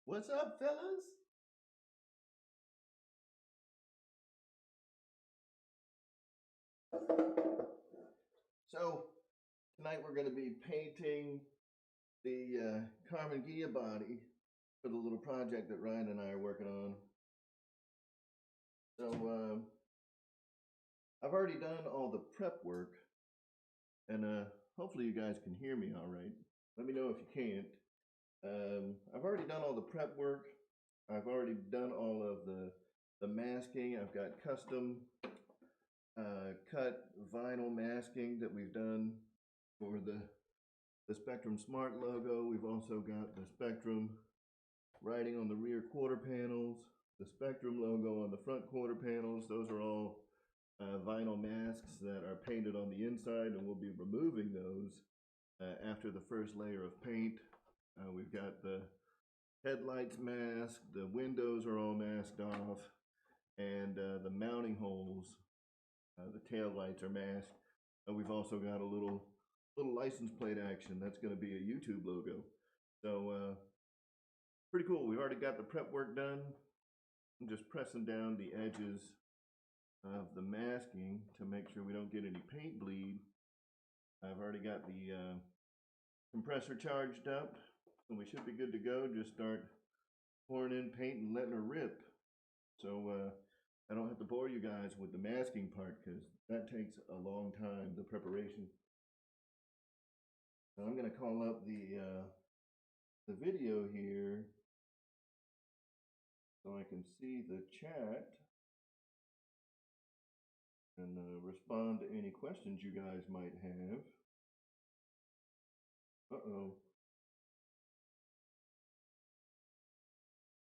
What's up, fellas? So, tonight we're going to be painting the Karmann Ghia body for the little project that Ryan and I are working on. So, I've already done all the prep work, and hopefully you guys can hear me all right. Let me know if you can't. I've already done all the prep work. I've already done all of the masking. I've got custom cut vinyl masking that we've done for the Spectrum Smart logo. We've also got the Spectrum writing on the rear quarter panels, the Spectrum logo on the front quarter panels. Those are all vinyl masks that are painted on the inside, and we'll be removing those after the first layer of paint. We've got the headlights masked, the windows are all masked off, and the mounting holes, the tail lights are masked. We've also got a little license plate action. That's going to be a YouTube logo. So pretty cool. We've already got the prep work done. I'm just pressing down the edges of the masking to make sure we don't get any paint bleed. I've already got the compressor charged up, so we should be good to go. Just start pouring in paint and letting her rip. So I don't have to bore you guys with the masking part, because that takes a long time, the preparation. So I'm going to call up the video here so I can see the chat and respond to any questions you guys might have. Uh-oh.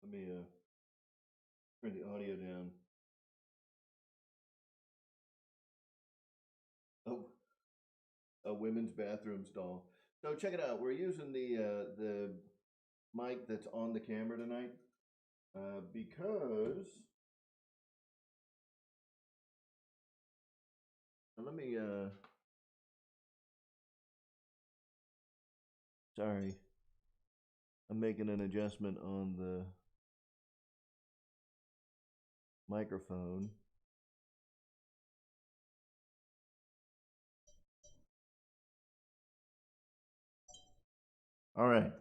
Let me turn the audio down. Oh, a women's bathroom stall. So check it out. We're using the mic that's on the camera tonight because let me sorry, I'm making an adjustment on the microphone. All right.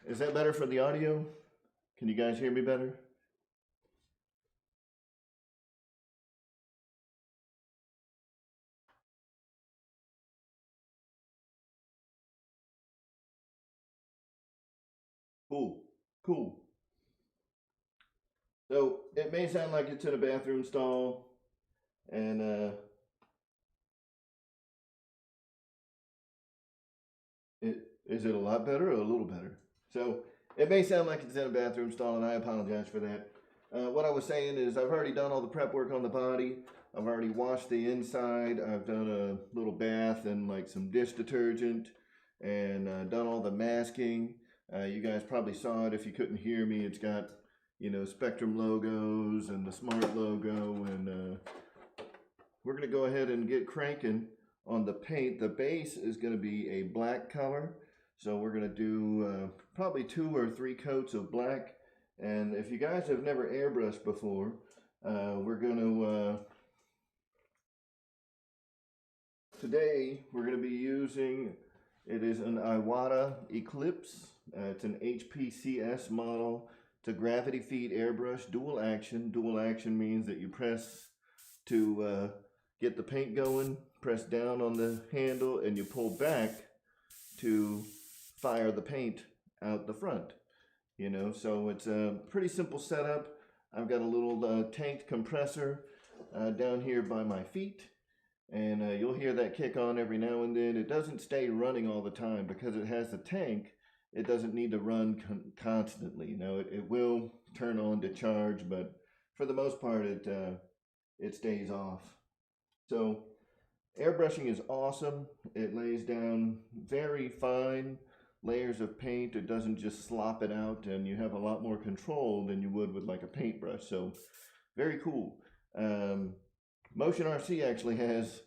Is that better for the audio? Can you guys hear me better? Cool, cool. So it may sound like it's in a bathroom stall, and is it a lot better or a little better? So it may sound like it's in a bathroom stall, and I apologize for that. What I was saying is I've already done all the prep work on the body. I've already washed the inside. I've done a little bath and like some dish detergent, and done all the masking. You guys probably saw it. If you couldn't hear me, it's got, you know, Spectrum logos and the Smart logo, and we're going to go ahead and get cranking on the paint. The base is going to be a black color, so we're going to do probably 2 or 3 coats of black. And if you guys have never airbrushed before, we're going to today we're going to be using, it is an Iwata Eclipse. It's an HPCS model. It's a gravity feed airbrush, dual action. Dual action means that you press to get the paint going, press down on the handle, and you pull back to fire the paint out the front. You know, so it's a pretty simple setup. I've got a little tanked compressor down here by my feet, and you'll hear that kick on every now and then. It doesn't stay running all the time because it has the tank. It doesn't need to run constantly. You know, it will turn on to charge, but for the most part, it stays off. So airbrushing is awesome. It lays down very fine layers of paint. It doesn't just slop it out, and you have a lot more control than you would with like a paintbrush. So very cool. Motion RC actually has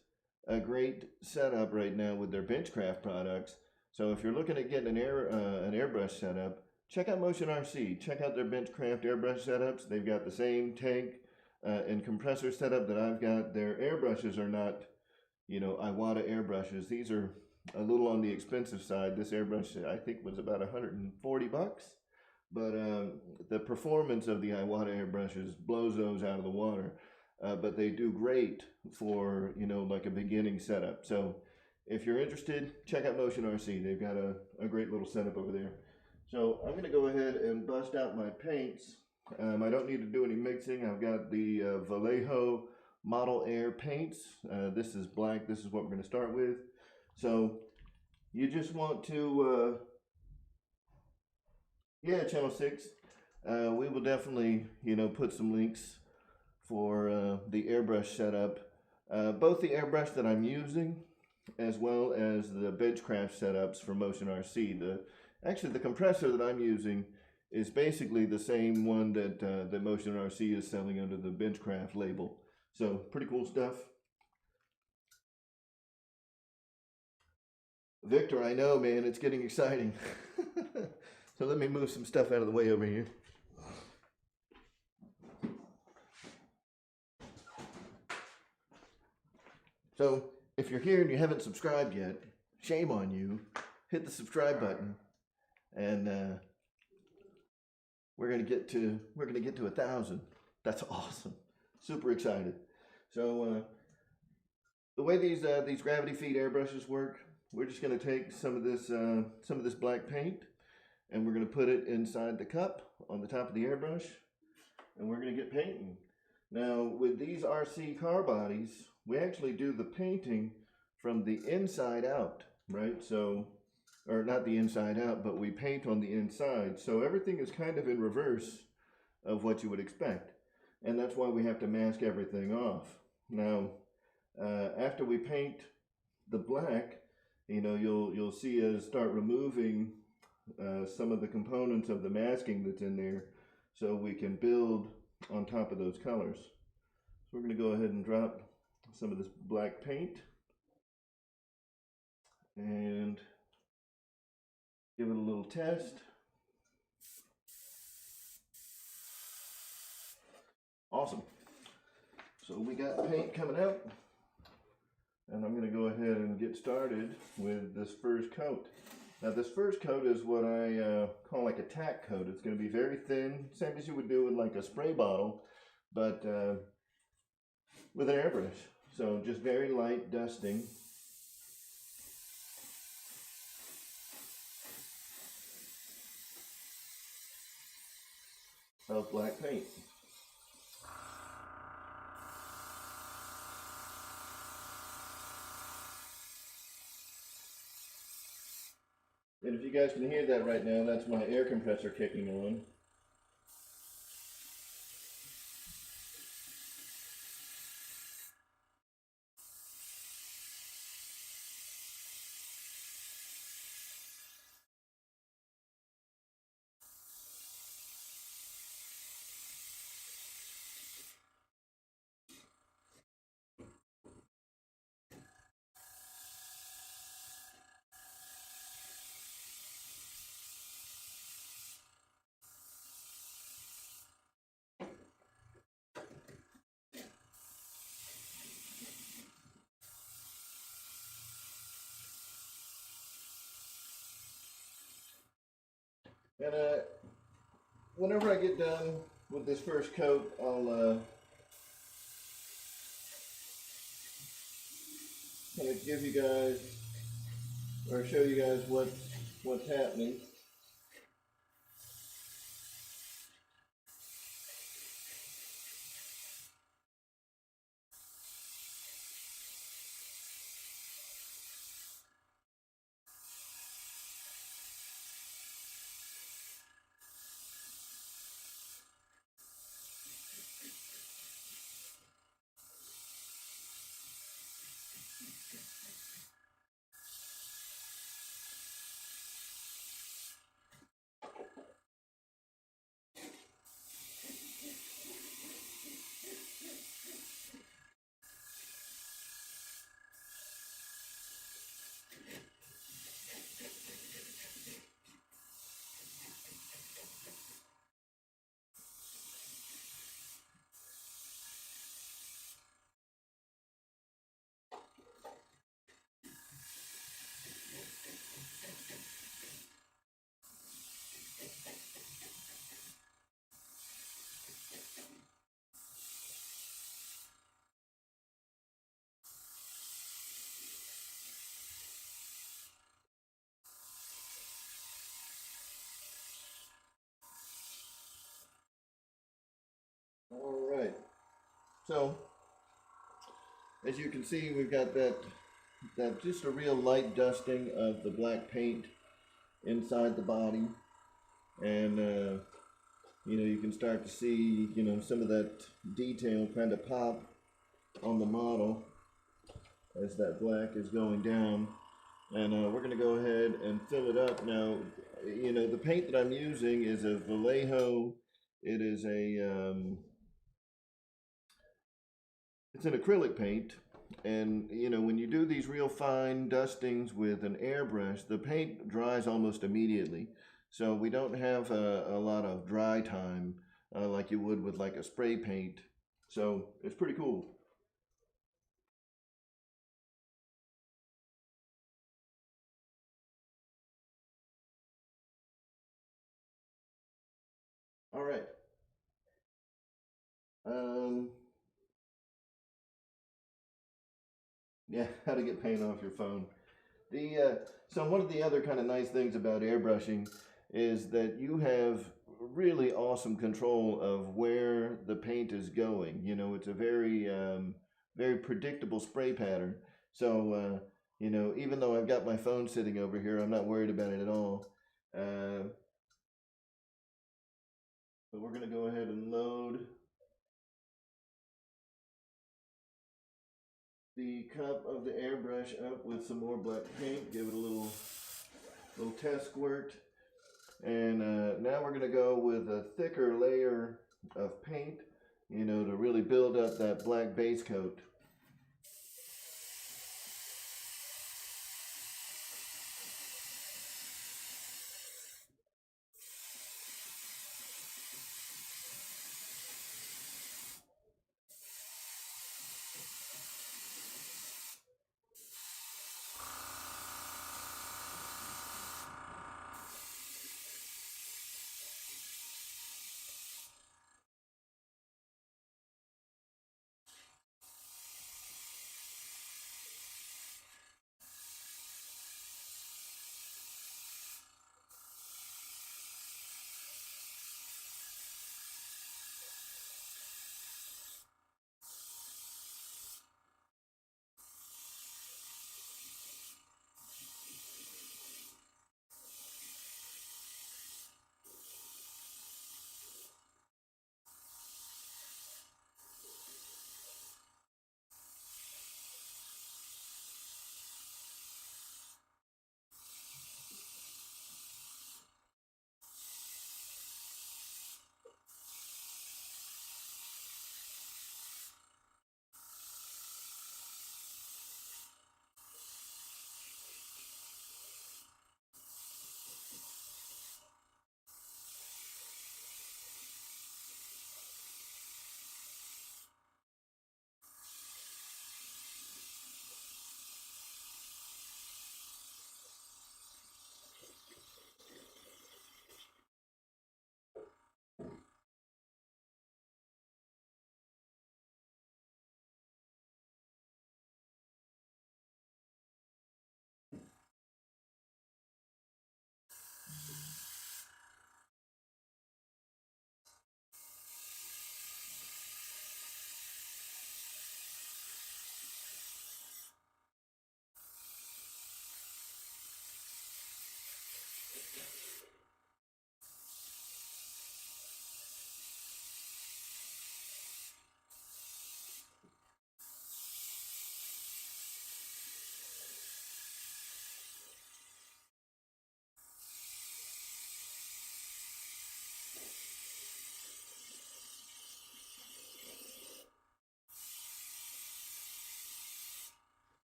a great setup right now with their Benchcraft products. So if you're looking at getting an airbrush setup, check out Motion RC. Check out their Benchcraft airbrush setups. They've got the same tank and compressor setup that I've got. Their airbrushes are not, you know, Iwata airbrushes. These are a little on the expensive side. This airbrush, I think, was about 140 bucks. But the performance of the Iwata airbrushes blows those out of the water. But they do great for, you know, like a beginning setup. So if you're interested, check out Motion RC. They've got a great little setup over there. So I'm going to go ahead and bust out my paints. I don't need to do any mixing. I've got the Vallejo Model Air paints. This is black. This is what we're going to start with. So you just want to, yeah, channel 6. We will definitely, you know, put some links for the airbrush setup. Both the airbrush that I'm using as well as the Benchcraft setups for Motion RC. Actually, the compressor that I'm using is basically the same one that that Motion RC is selling under the Benchcraft label. So pretty cool stuff. Victor, I know, man, it's getting exciting. So let me move some stuff out of the way over here. So if you're here and you haven't subscribed yet, shame on you. Hit the subscribe button, and we're gonna get to 1,000. That's awesome. Super excited. So the way these gravity feed airbrushes work, we're just gonna take some of this black paint, and we're gonna put it inside the cup on the top of the airbrush, and we're gonna get painting. Now with these RC car bodies, we actually do the painting from the inside out, right? So, or not the inside out, but we paint on the inside. So everything is kind of in reverse of what you would expect. And that's why we have to mask everything off. Now, after we paint the black, you know, you'll see us start removing some of the components of the masking that's in there so we can build on top of those colors. So we're going to go ahead and drop some of this black paint and give it a little test. Awesome. So we got paint coming out, and I'm going to go ahead and get started with this first coat. Now this first coat is what I call like a tack coat. It's going to be very thin, same as you would do with like a spray bottle, but with an airbrush. So just very light dusting. Of black paint. And if you guys can hear that right now, that's my air compressor kicking on. And whenever I get done with this first coat, I'll kind of give you guys, or show you guys what's happening. So as you can see, we've got that just a real light dusting of the black paint inside the body, and you can start to see some of that detail kind of pop on the model as that black is going down. And we're going to go ahead and fill it up. Now, the paint that I'm using is a Vallejo. It is it's an acrylic paint. And, when you do these real fine dustings with an airbrush, the paint dries almost immediately. So we don't have a lot of dry time like you would with like a spray paint. So it's pretty cool. All right. Yeah, how to get paint off your phone. So one of the other kind of nice things about airbrushing is that you have really awesome control of where the paint is going. It's a very predictable spray pattern. So even though I've got my phone sitting over here, I'm not worried about it at all. But we're going to go ahead and load the cup of the airbrush up with some more black paint. Give it a little test squirt. And now we're going to go with a thicker layer of paint, to really build up that black base coat.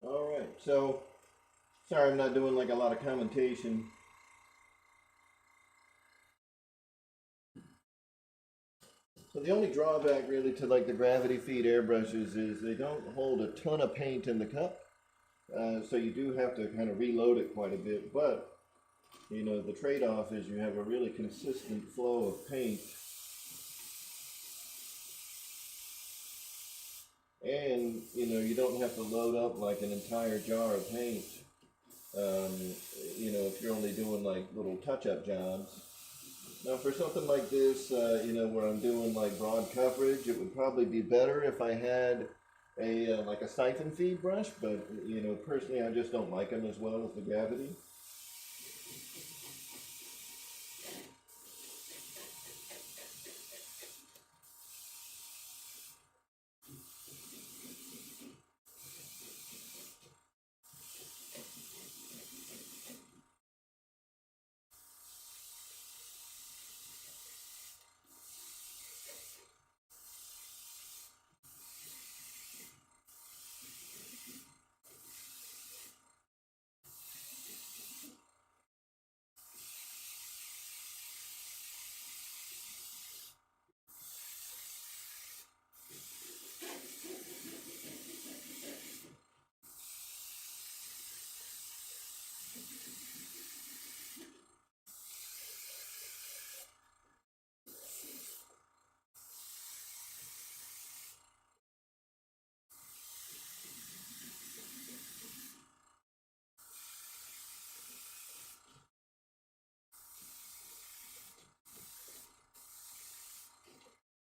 All right, so sorry I'm not doing like a lot of commentation. So the only drawback really to like the gravity feed airbrushes is they don't hold a ton of paint in the cup. So you do have to kind of reload it quite a bit, but you know, the trade-off is you have a really consistent flow of paint. And, you know, you don't have to load up like an entire jar of paint, you know, if you're only doing like little touch-up jobs. Now for something like this, you know, where I'm doing like broad coverage, it would probably be better if I had a like a siphon feed brush, but, you know, personally I just don't like them as well as the gravity.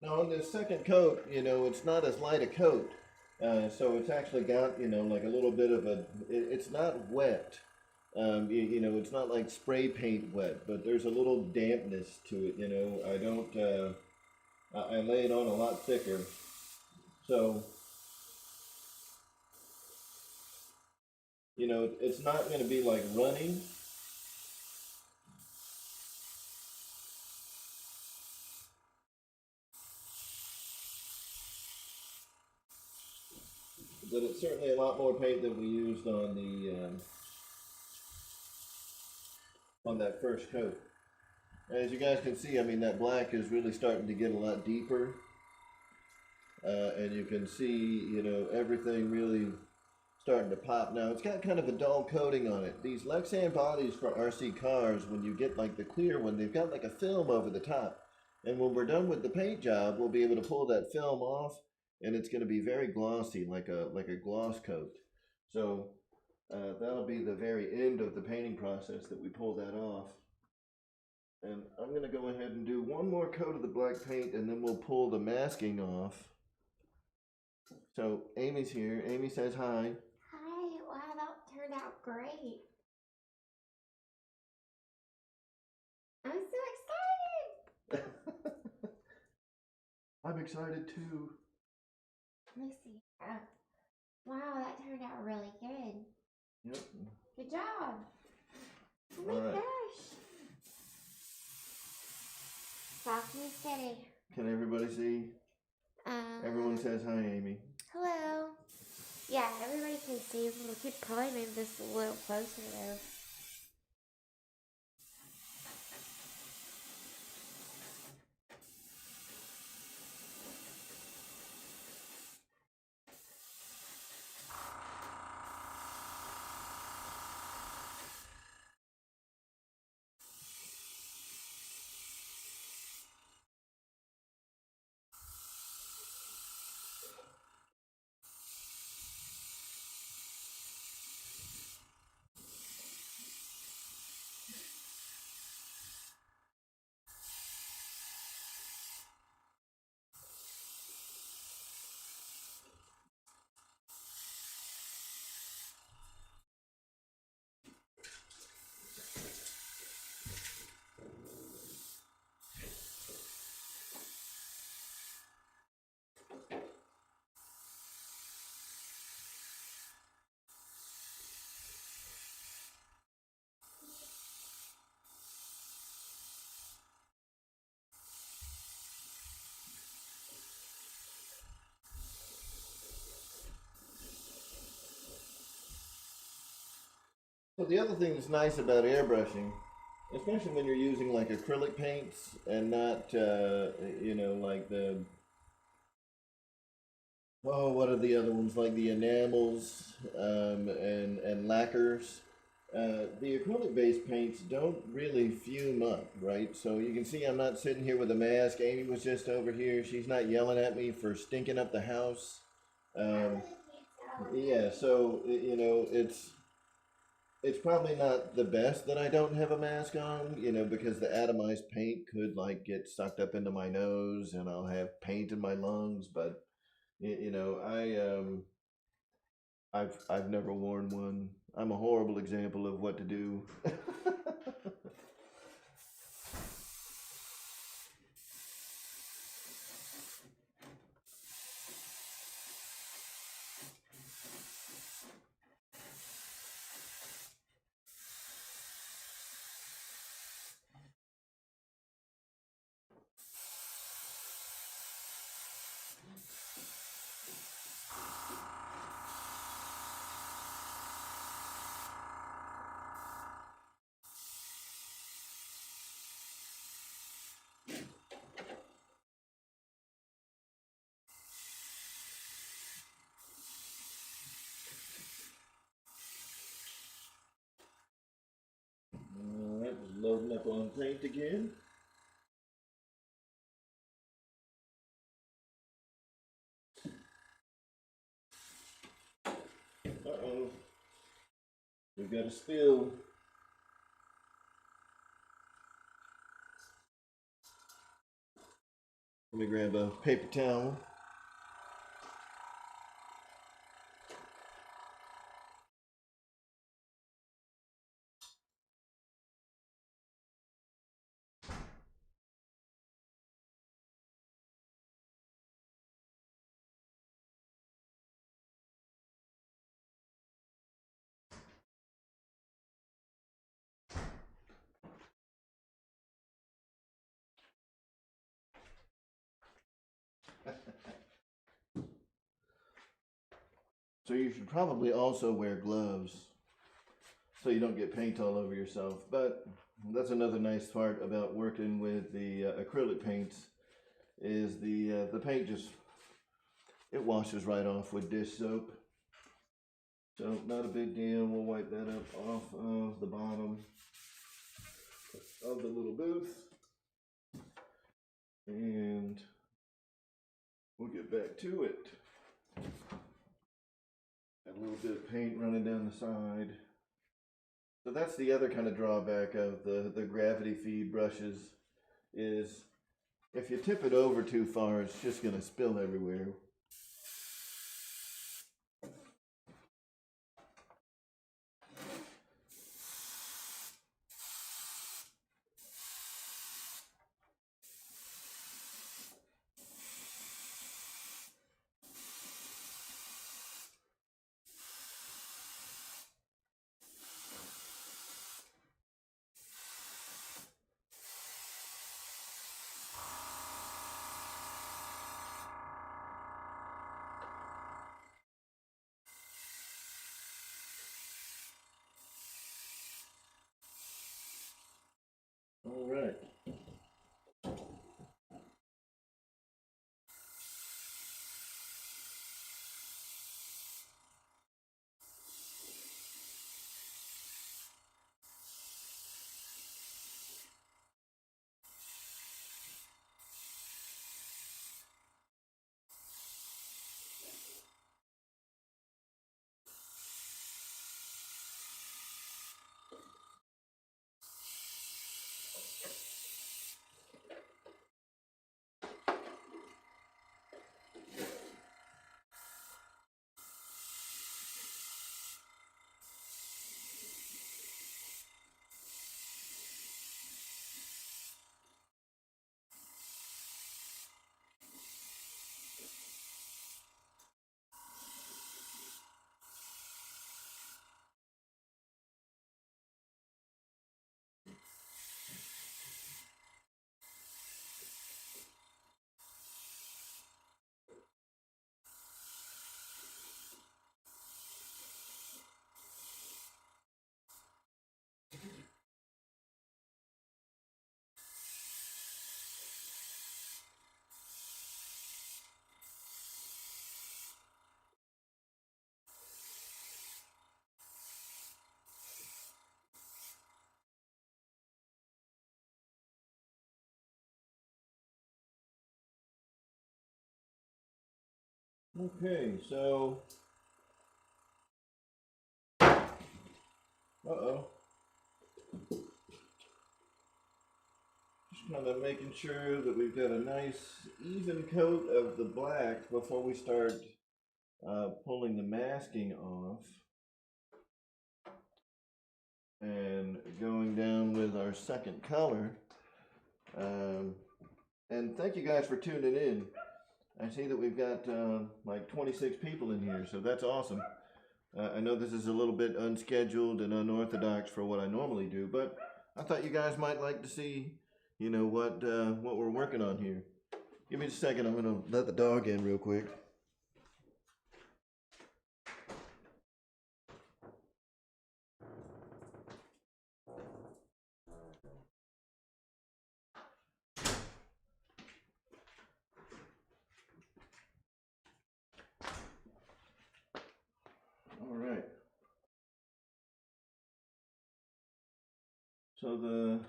Now on this second coat, you know, it's not as light a coat. So it's actually got, you know, like a little bit of a, it's not wet. You know, it's not like spray paint wet, but there's a little dampness to it, you know. I don't, I lay it on a lot thicker. So, you know, it's not going to be like running. But it's certainly a lot more paint than we used on the on that first coat. As you guys can see, I mean, that black is really starting to get a lot deeper, and you can see, you know, everything really starting to pop. Now it's got kind of a dull coating on it. These Lexan bodies for RC cars, when you get like the clear one, they've got like a film over the top, and when we're done with the paint job, we'll be able to pull that film off, and it's going to be very glossy, like a gloss coat. So that'll be the very end of the painting process that we pull that off. And I'm going to go ahead and do one more coat of the black paint, and then we'll pull the masking off. So Amy's here. Amy says hi. Hi, wow, that turned out great. I'm so excited. I'm excited too. Let me see. Wow, that turned out really good. Yep. Good job. Oh my All right. gosh. Soft and steady. Can everybody see? Everyone says hi, Amy. Hello. Yeah, everybody can see. We could probably move this a little closer though. So the other thing that's nice about airbrushing especially when you're using like acrylic paints and not, you know, like the, oh, what are the other ones? Like the enamels and lacquers. The acrylic-based paints don't really fume up, right? So you can see I'm not sitting here with a mask. Amy was just over here. She's not yelling at me for stinking up the house. Um, yeah, so you know, it's probably not the best that I don't have a mask on, you know, because the atomized paint could like get sucked up into my nose and I'll have paint in my lungs. But you know, I've never worn one. I'm a horrible example of what to do. All right, just loading up on paint again. Uh-oh. We've got a spill. Let me grab a paper towel. So you should probably also wear gloves so you don't get paint all over yourself. But that's another nice part about working with the acrylic paints is the paint just, it washes right off with dish soap. So not a big deal. We'll wipe that up off of the bottom of the little booth. And we'll get back to it. Got a little bit of paint running down the side. So that's the other kind of drawback of the gravity feed brushes is if you tip it over too far, it's just going to spill everywhere. Okay, so, just kind of making sure that we've got a nice even coat of the black before we start pulling the masking off. And going down with our second color. And thank you guys for tuning in. I see that we've got like 26 people in here, so that's awesome. I know this is a little bit unscheduled and unorthodox for what I normally do, but I thought you guys might like to see, you know, what we're working on here. Give me a second. I'm gonna let the dog in real quick. All right. So the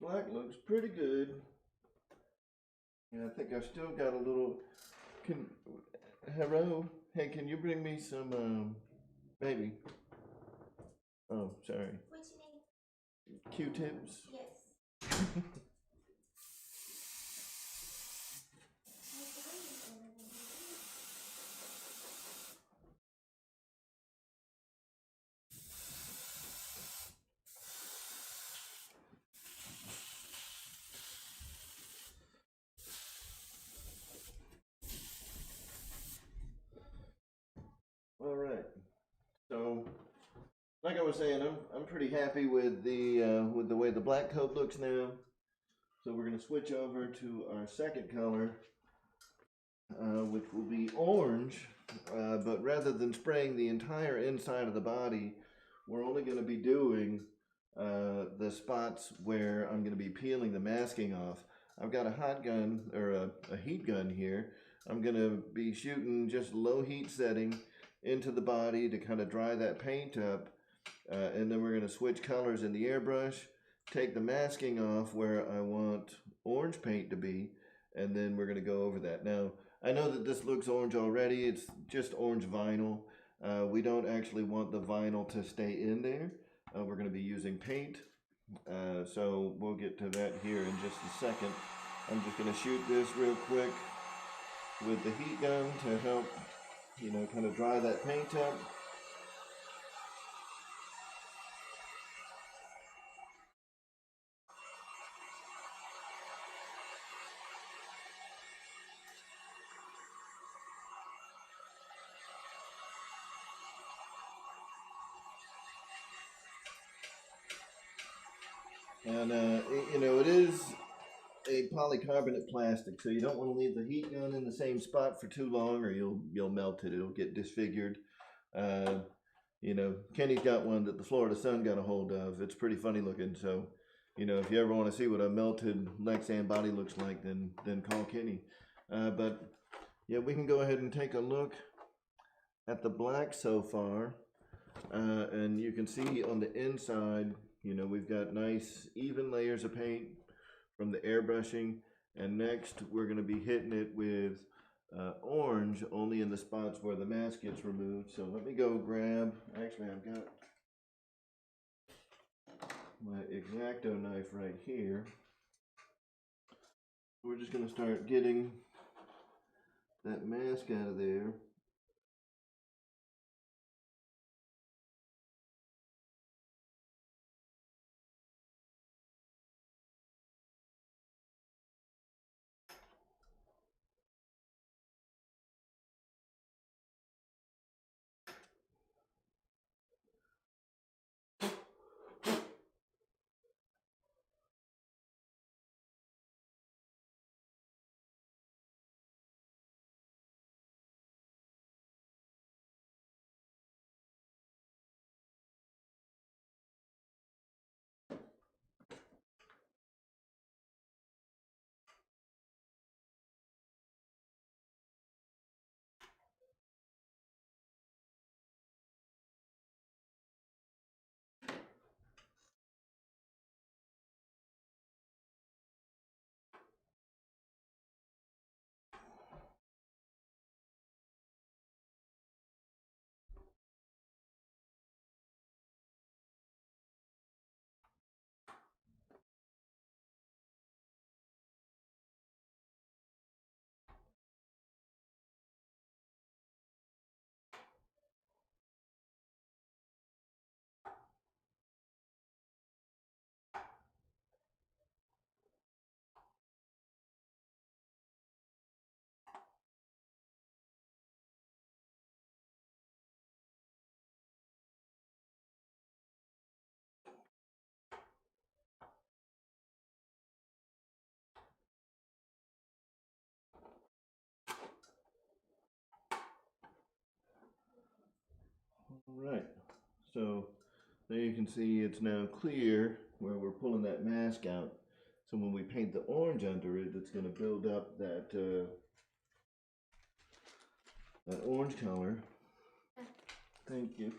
black looks pretty good. And I think I've still got a little. Hello? Hey, can you bring me some, baby? Oh, sorry. What you need? Q-tips? Yes. All right. So, like I was saying, I'm pretty happy with the way the black coat looks now. So we're gonna switch over to our second color, which will be orange. But rather than spraying the entire inside of the body, we're only gonna be doing the spots where I'm gonna be peeling the masking off. I've got a hot gun or a heat gun here. I'm gonna be shooting just low heat setting into the body to kind of dry that paint up. And then we're going to switch colors in the airbrush, take the masking off where I want orange paint to be, and then we're going to go over that. Now, I know that this looks orange already. It's just orange vinyl. We don't actually want the vinyl to stay in there. We're going to be using paint. So we'll get to that here in just a second. I'm just going to shoot this real quick with the heat gun to help, you know, kind of dry that paint up. And you know, it is a polycarbonate plastic, so you don't want to leave the heat gun in the same spot for too long, or you'll melt it. It'll get disfigured. You know, Kenny's got one that the Florida Sun got a hold of. It's pretty funny looking. So, you know, if you ever want to see what a melted Lexan body looks like, then call Kenny. But yeah, we can go ahead and take a look at the black so far, and you can see on the inside, you know, we've got nice even layers of paint from the airbrushing, and next we're going to be hitting it with orange only in the spots where the mask gets removed. So let me go grab, actually I've got my X-Acto knife right here. We're just going to start getting that mask out of there. Alright, so there you can see it's now clear where we're pulling that mask out. So when we paint the orange under it, it's going to build up that that orange color. Thank you.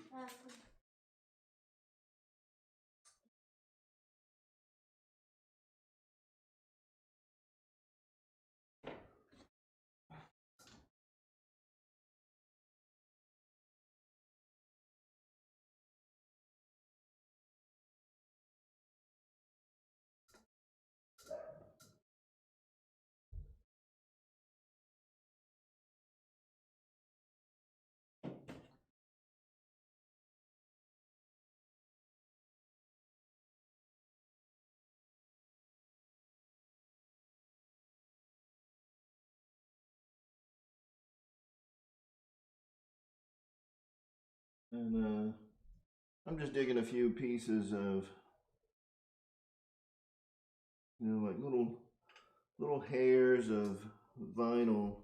And I'm just digging a few pieces of, like little hairs of vinyl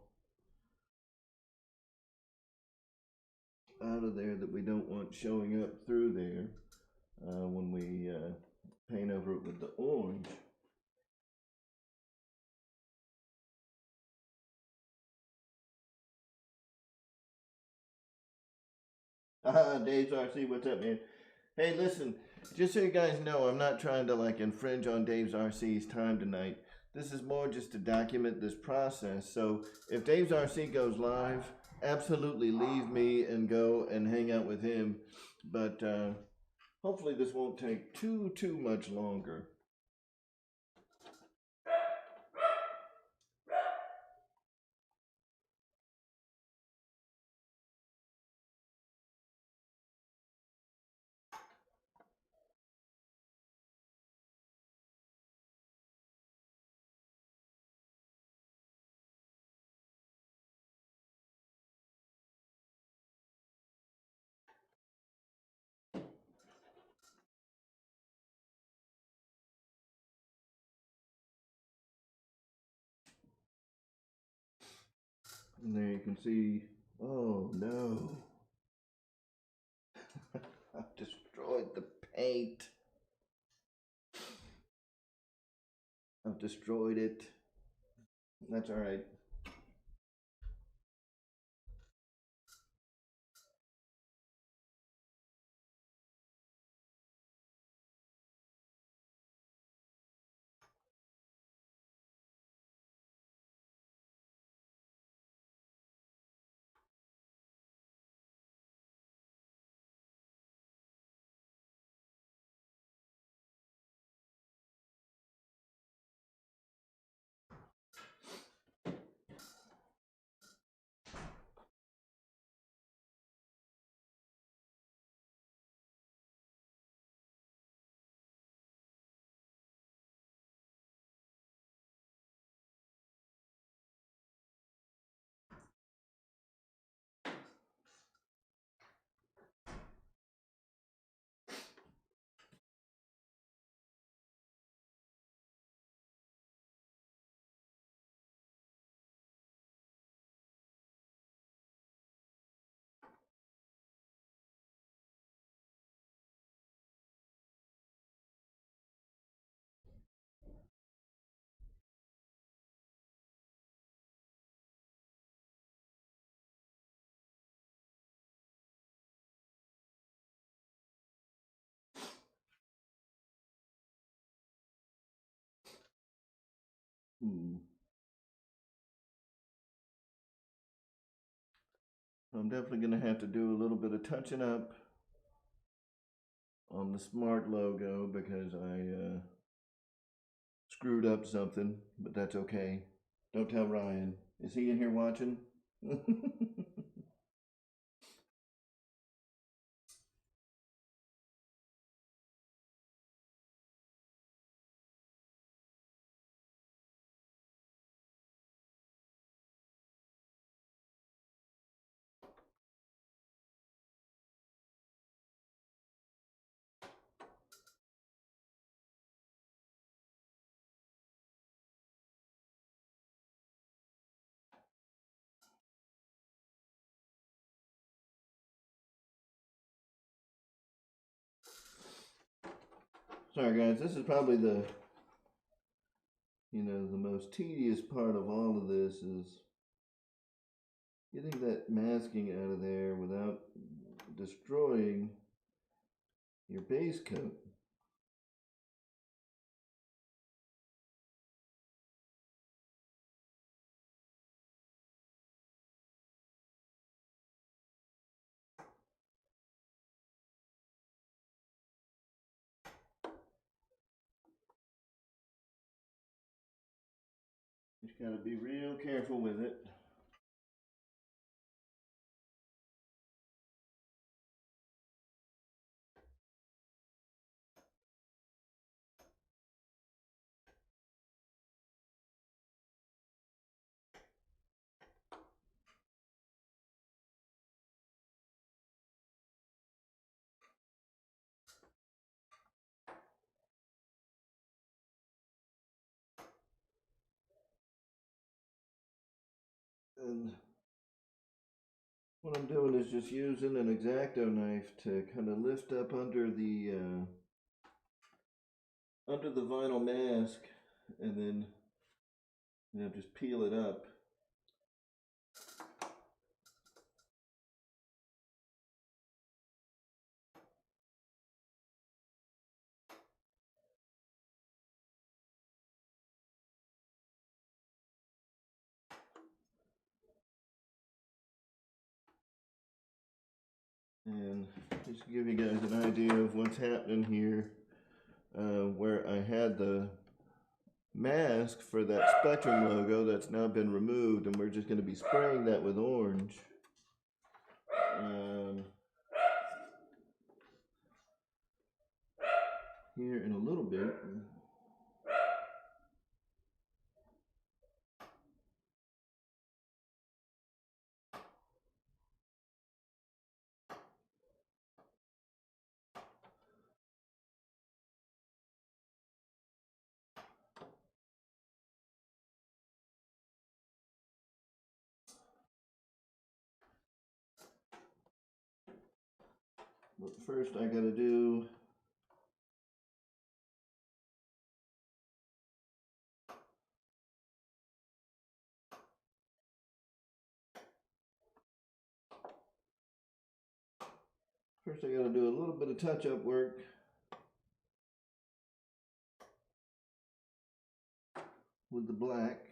out of there that we don't want showing up through there when we paint over it with the orange. Dave's RC, what's up, man? Hey, listen, just so you guys know, I'm not trying to like infringe on Dave's RC's time tonight. This is more just to document this process. So if Dave's RC goes live, absolutely leave me and go and hang out with him. But hopefully this won't take too much longer. And there you can see, oh no, I've destroyed the paint. I've destroyed it. That's all right. I'm definitely going to have to do a little bit of touching up on the smart logo because I screwed up something, but that's okay. Don't tell Ryan. Is he in here watching? Alright guys, this is probably the most tedious part of all of this is getting that masking out of there without destroying your base coat. Just gotta be real careful with it. And what I'm doing is just using an X-Acto knife to kind of lift up under the vinyl mask, and then just peel it up. And just to give you guys an idea of what's happening here, where I had the mask for that Spectrum logo that's now been removed, and we're just going to be spraying that with orange. Here in a little bit. But first I gotta do a little bit of touch-up work with the black.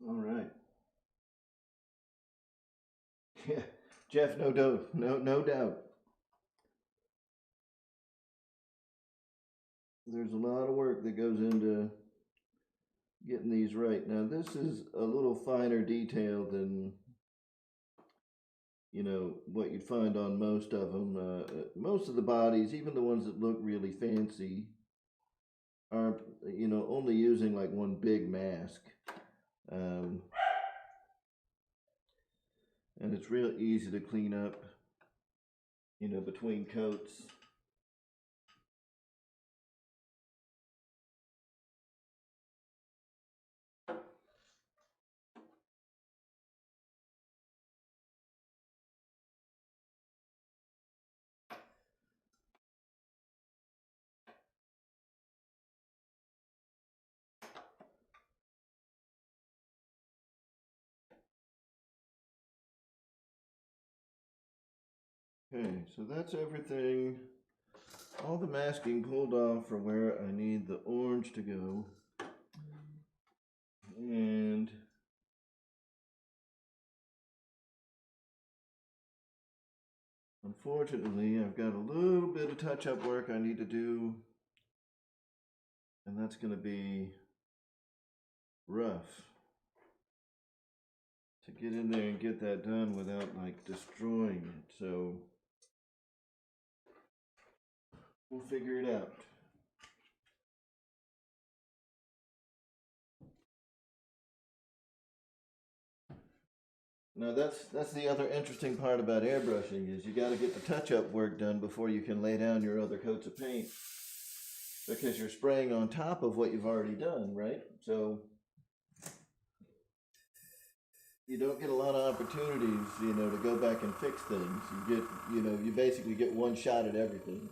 All right. Yeah, Jeff, no doubt, no doubt. There's a lot of work that goes into getting these right. Now this is a little finer detail than what you'd find on most of them. Most of the bodies, even the ones that look really fancy, are only using like one big mask. And it's real easy to clean up, between coats. Okay, so that's everything. All the masking pulled off from where I need the orange to go. And Unfortunately, I've got a little bit of touch-up work I need to do, and that's going to be rough to get in there and get that done without like destroying it. So we'll figure it out. Now that's the other interesting part about airbrushing is you got to get the touch-up work done before you can lay down your other coats of paint, because you're spraying on top of what you've already done, right? So you don't get a lot of opportunities, to go back and fix things. You get, you basically get one shot at everything.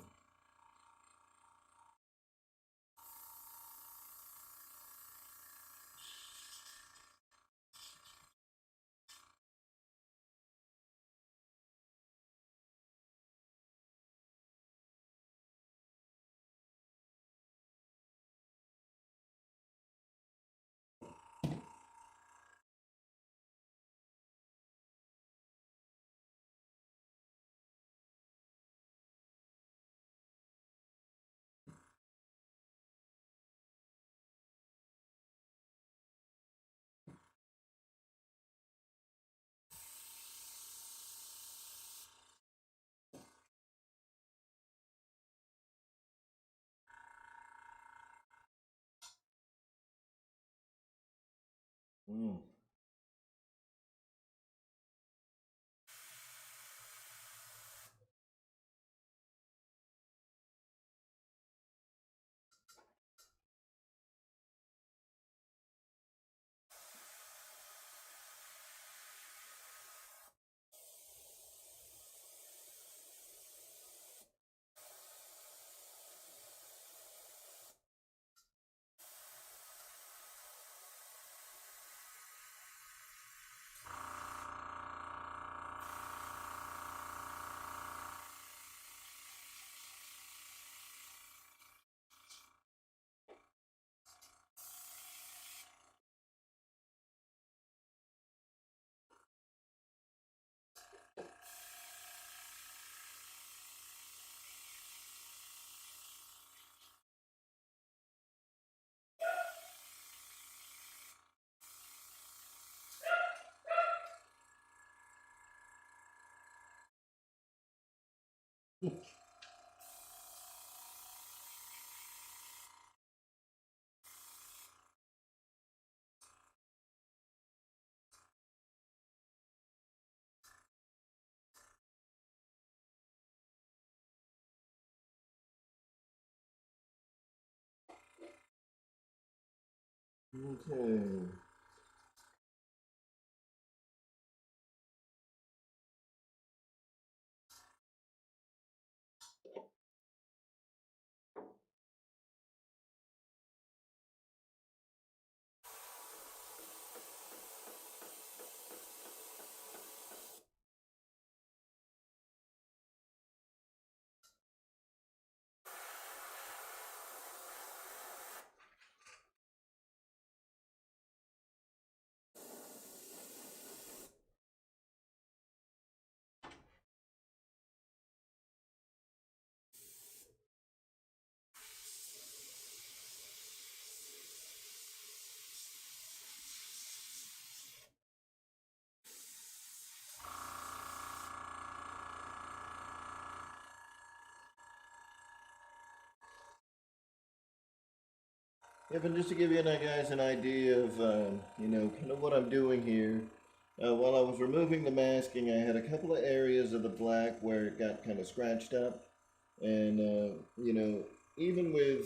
Mm. Okay. Yep, and just to give you guys an idea of, kind of what I'm doing here. While I was removing the masking, I had a couple of areas of the black where it got kind of scratched up. And, even with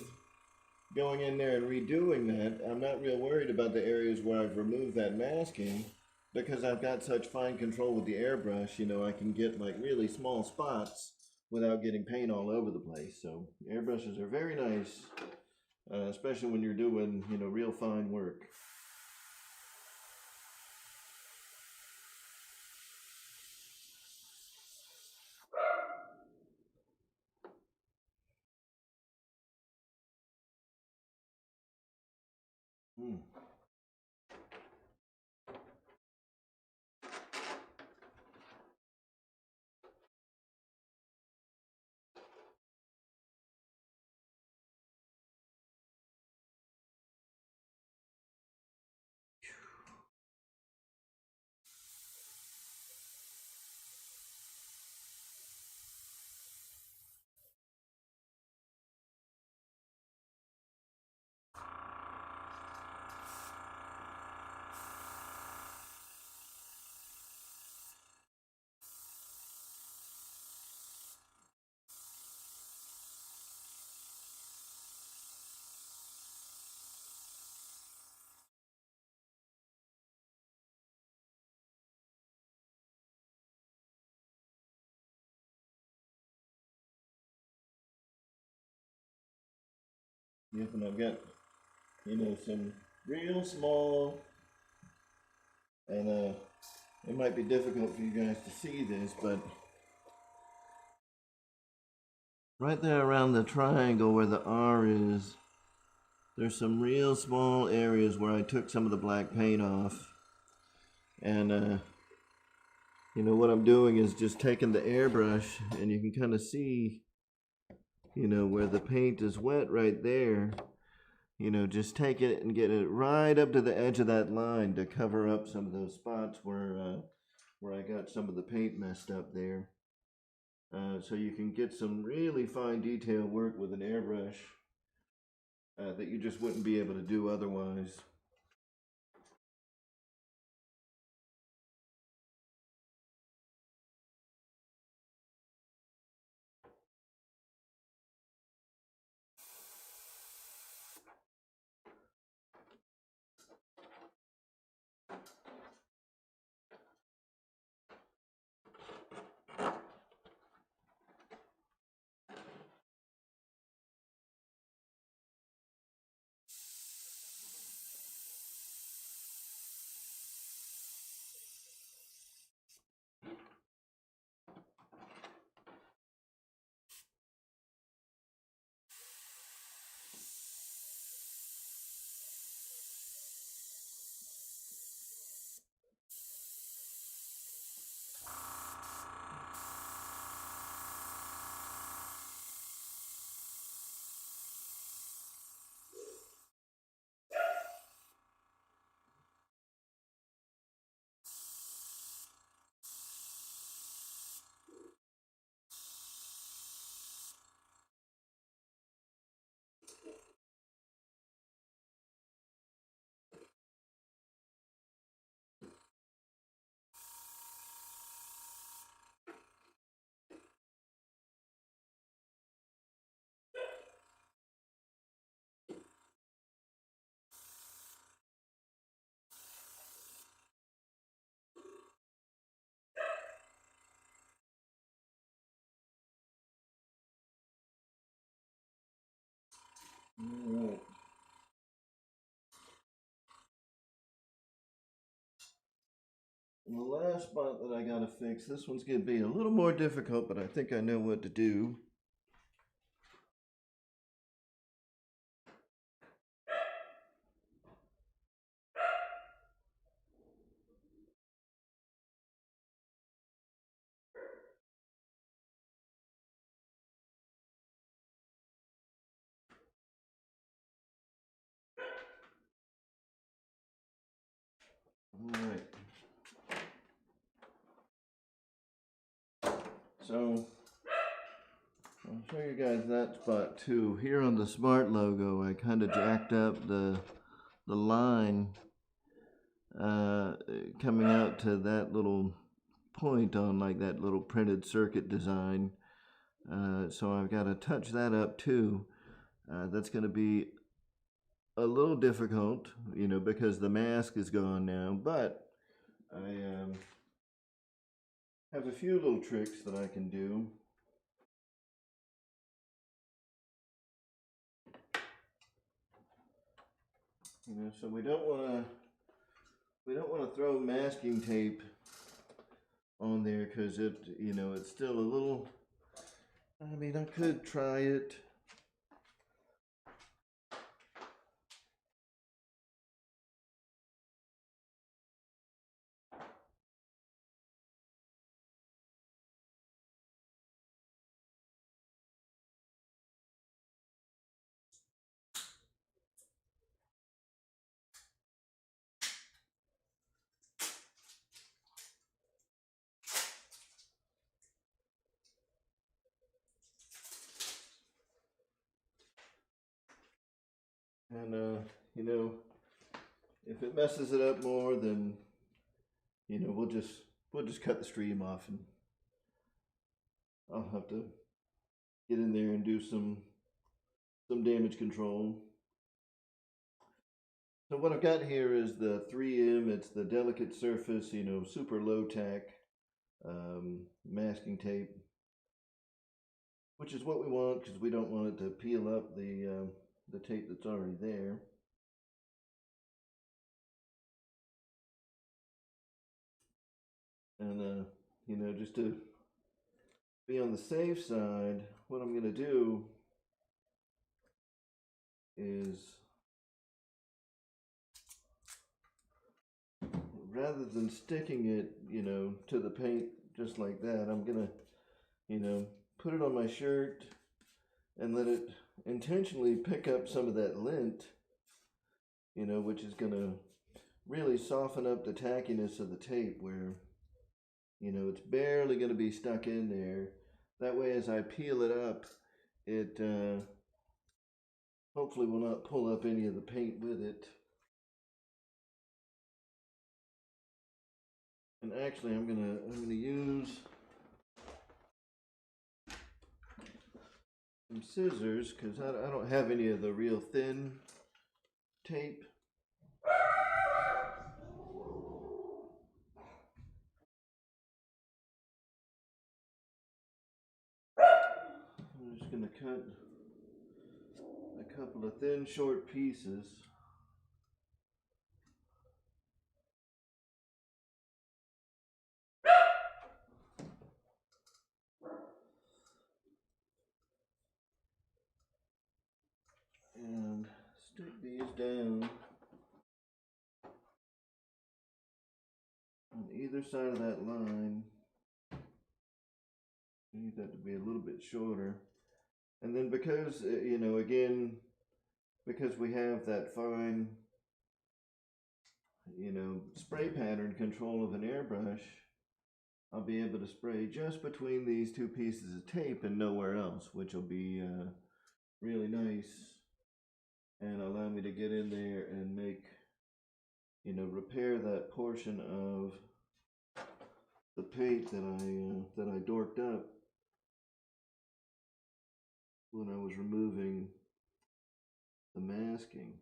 going in there and redoing that, I'm not real worried about the areas where I've removed that masking, because I've got such fine control with the airbrush. I can get like really small spots without getting paint all over the place. So airbrushes are very nice, especially when you're doing, real fine work. Hmm. Yep, and I've got, some real small, and it might be difficult for you guys to see this, but right there around the triangle where the R is, there's some real small areas where I took some of the black paint off. And what I'm doing is just taking the airbrush, and you can kind of see, where the paint is wet right there. Just take it and get it right up to the edge of that line to cover up some of those spots where I got some of the paint messed up there. So you can get some really fine detail work with an airbrush that you just wouldn't be able to do otherwise. All right. And the last spot that I gotta fix, this one's gonna be a little more difficult, but I think I know what to do. All right. So I'll show you guys that spot too. Here on the Smart logo, I kind of jacked up the line coming out to that little point on like that little printed circuit design. So I've got to touch that up too. That's going to be a little difficult, because the mask is gone now, but I have a few little tricks that I can do. So we don't want to throw masking tape on there because it's still a little. I mean, I could try it. And if it messes it up more, then we'll just cut the stream off, and I'll have to get in there and do some damage control. So what I've got here is the 3M. It's the delicate surface, super low tack masking tape, which is what we want because we don't want it to peel up the the tape that's already there. And you know, just to be on the safe side, what I'm going to do is, rather than sticking it, you know, to the paint just like that, I'm going to, you know, put it on my shirt and let it intentionally pick up some of that lint, you know, which is going to really soften up the tackiness of the tape where, you know, it's barely going to be stuck in there. That way, as I peel it up, it hopefully will not pull up any of the paint with it. And actually, I'm gonna use some scissors because I don't have any of the real thin tape. I'm just gonna cut a couple of thin, short pieces. And stick these down on either side of that line. I need that to be a little bit shorter. And then because, you know, again, because we have that fine, you know, spray pattern control of an airbrush, I'll be able to spray just between these two pieces of tape and nowhere else, which will be really nice and allow me to get in there and make, you know, repair that portion of the paint that I dorked up when I was removing the masking.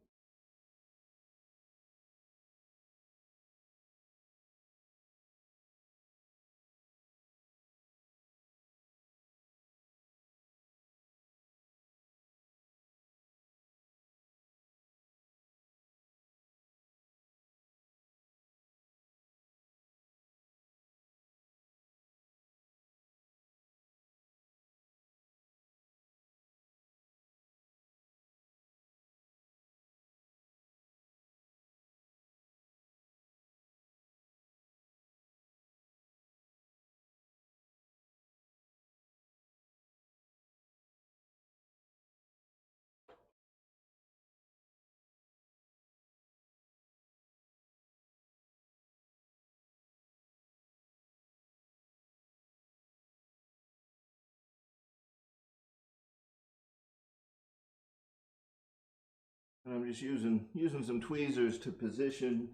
And I'm just using some tweezers to position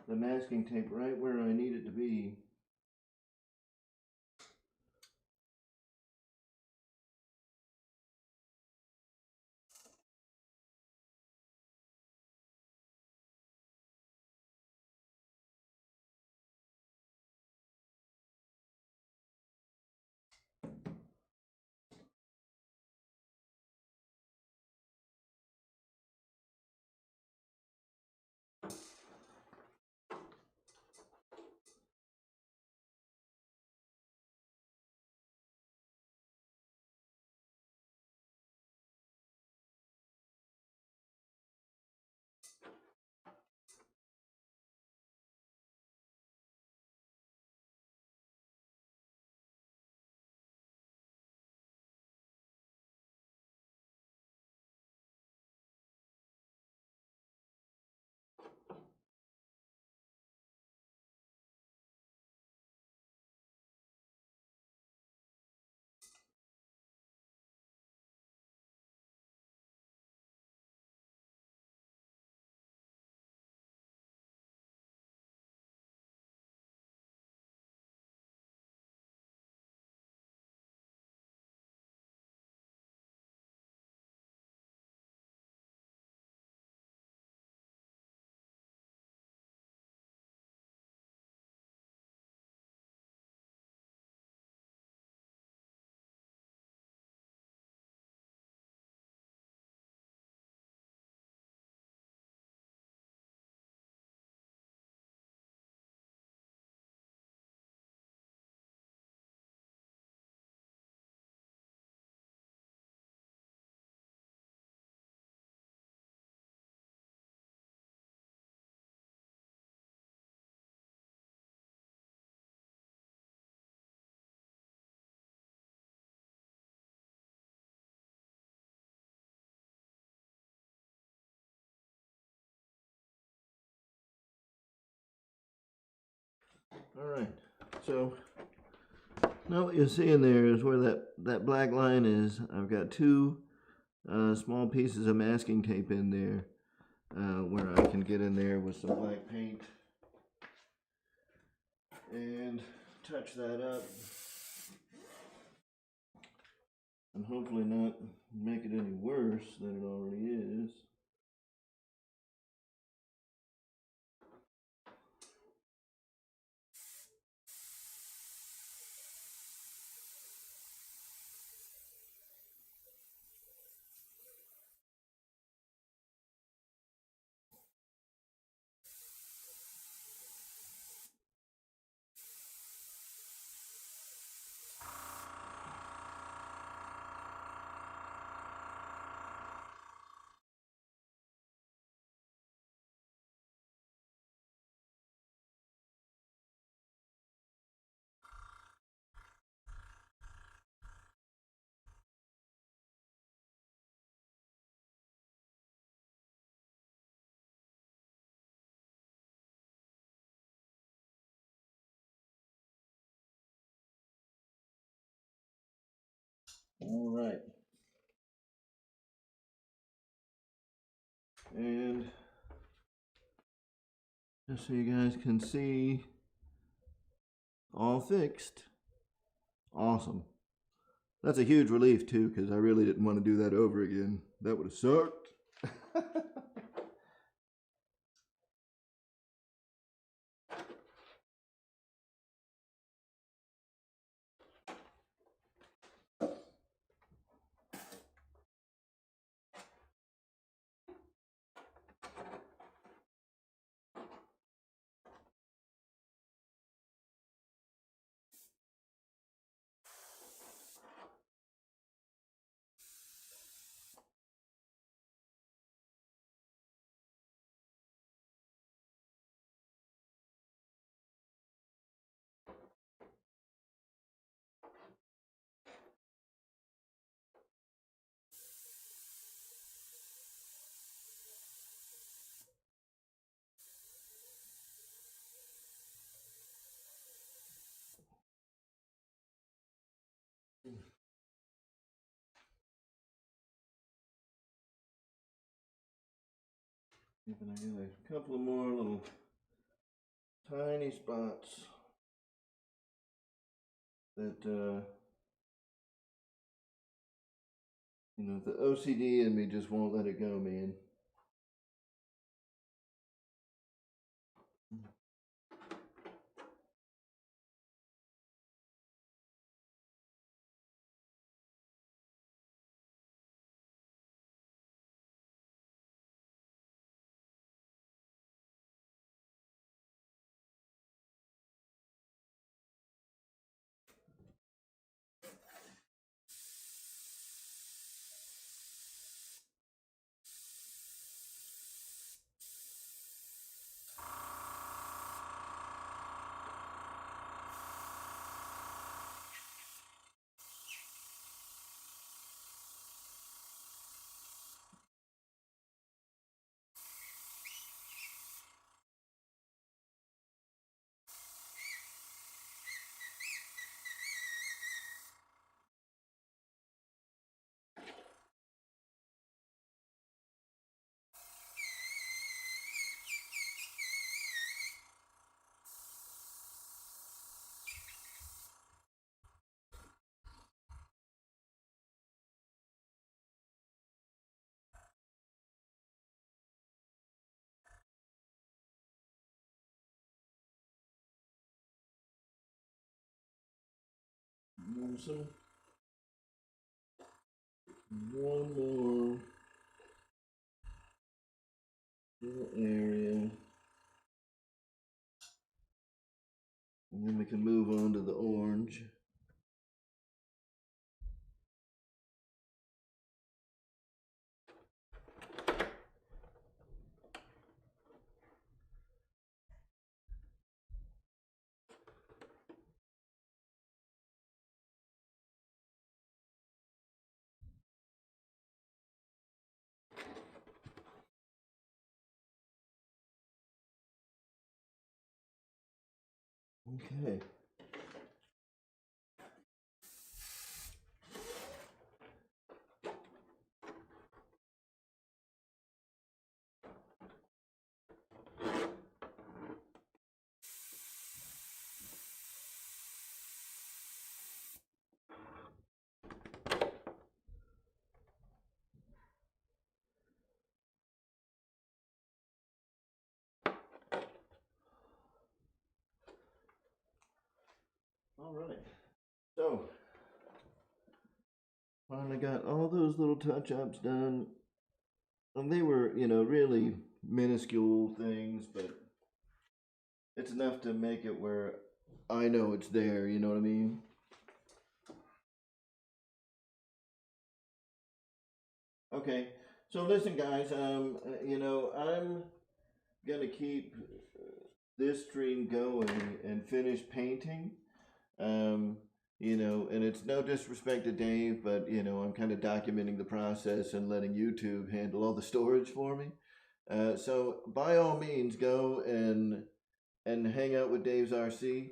the masking tape right where I need it to be. Alright, so now what you're seeing there is where that black line is. I've got two small pieces of masking tape in there where I can get in there with some black paint and touch that up and hopefully not make it any worse than it already is. All right. And just so you guys can see, all fixed. Awesome. That's a huge relief too, because I really didn't want to do that over again. That would have sucked. And I get a couple of more little tiny spots that, you know, the OCD in me just won't let it go, man. Awesome. One more little area, and then we can move on to the orange. Okay. All right. So, finally got all those little touch-ups done. And they were, you know, really minuscule things, but it's enough to make it where I know it's there, you know what I mean? Okay, so listen guys, you know, I'm gonna keep this stream going and finish painting. Um, you know, and it's no disrespect to Dave, but you know, I'm kind of documenting the process and letting YouTube handle all the storage for me. So by all means, go and hang out with Dave's RC.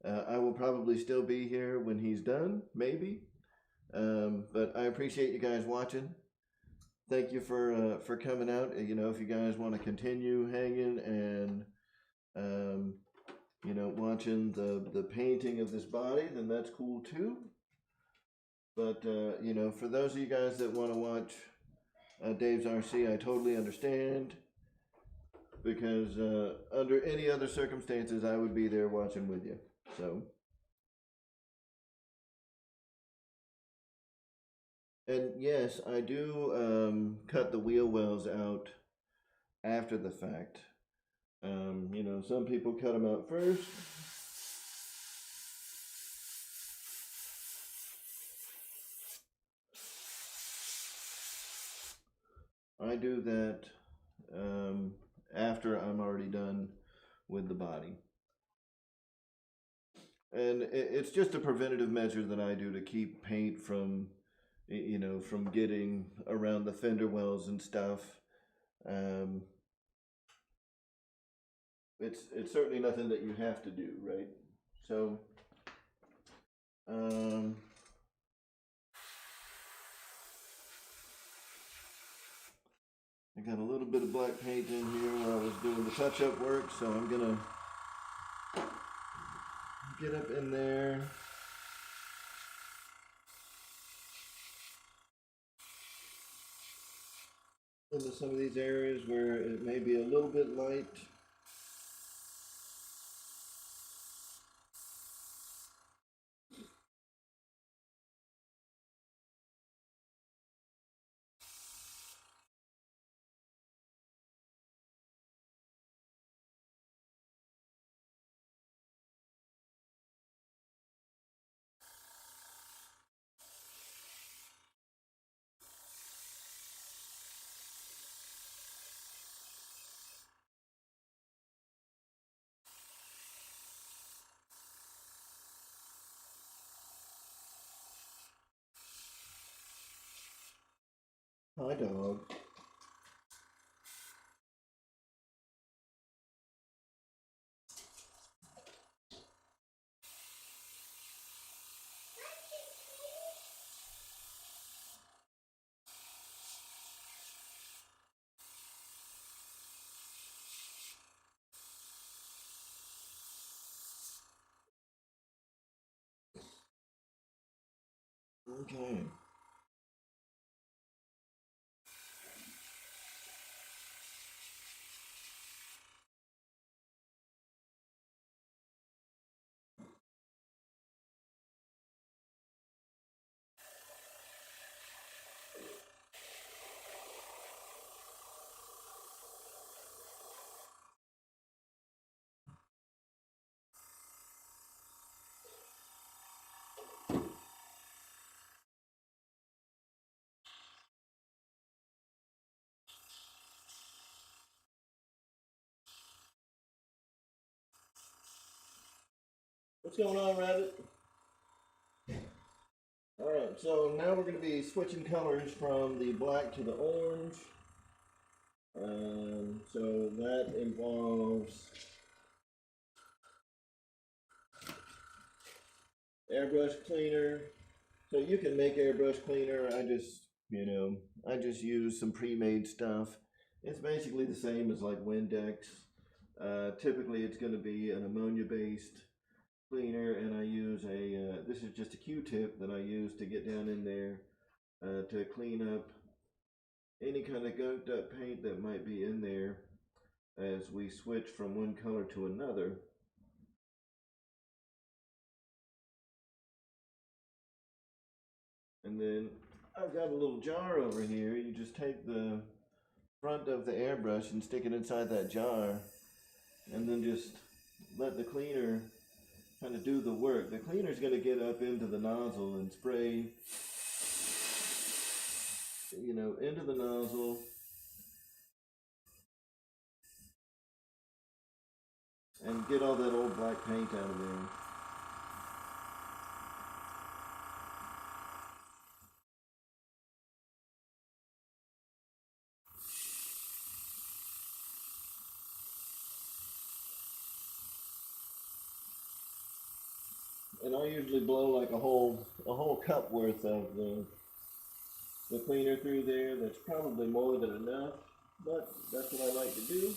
I will probably still be here when he's done, maybe. But I appreciate you guys watching. Thank you for coming out. You know, if you guys want to continue hanging and you know, watching the painting of this body, then that's cool too. But you know, for those of you guys that want to watch Dave's RC, I totally understand, because under any other circumstances, I would be there watching with you. So, and yes, I do cut the wheel wells out after the fact. You know, some people cut them out first. I do that after I'm already done with the body. And it's just a preventative measure that I do to keep paint from, you know, from getting around the fender wells and stuff. It's certainly nothing that you have to do, right? So, I got a little bit of black paint in here while I was doing the touch-up work, so I'm gonna get up in there. Into some of these areas where it may be a little bit light. Hi, dog. Okay. What's going on, Rabbit? Alright, so now we're going to be switching colors from the black to the orange. So that involves airbrush cleaner. So you can make airbrush cleaner. I just use some pre-made stuff. It's basically the same as like Windex. Typically it's going to be an ammonia-based cleaner, and I use this is just a Q-tip that I use to get down in there to clean up any kind of gunked up paint that might be in there as we switch from one color to another. And then I've got a little jar over here. You just take the front of the airbrush and stick it inside that jar, and then just let the cleaner kind of do the work. The cleaner's going to get up into the nozzle and spray, into the nozzle. And get all that old black paint out of there. And I usually blow like a whole cup worth of the cleaner through there. That's probably more than enough, but that's what I like to do.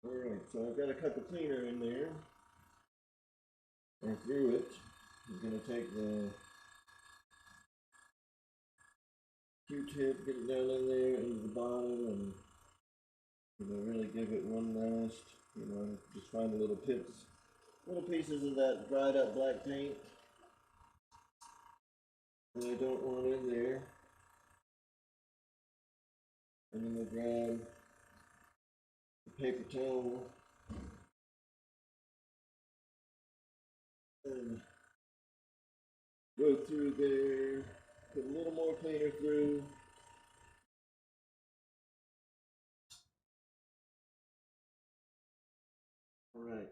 Alright, so I've got a cup of cleaner in there, or through it. I'm going to take the Q-tip, get it down in there, into the bottom, and really give it one last, just find the little pieces of that dried up black paint that I don't want in there. And then I grab the paper towel and go through there, put a little more cleaner through. All right.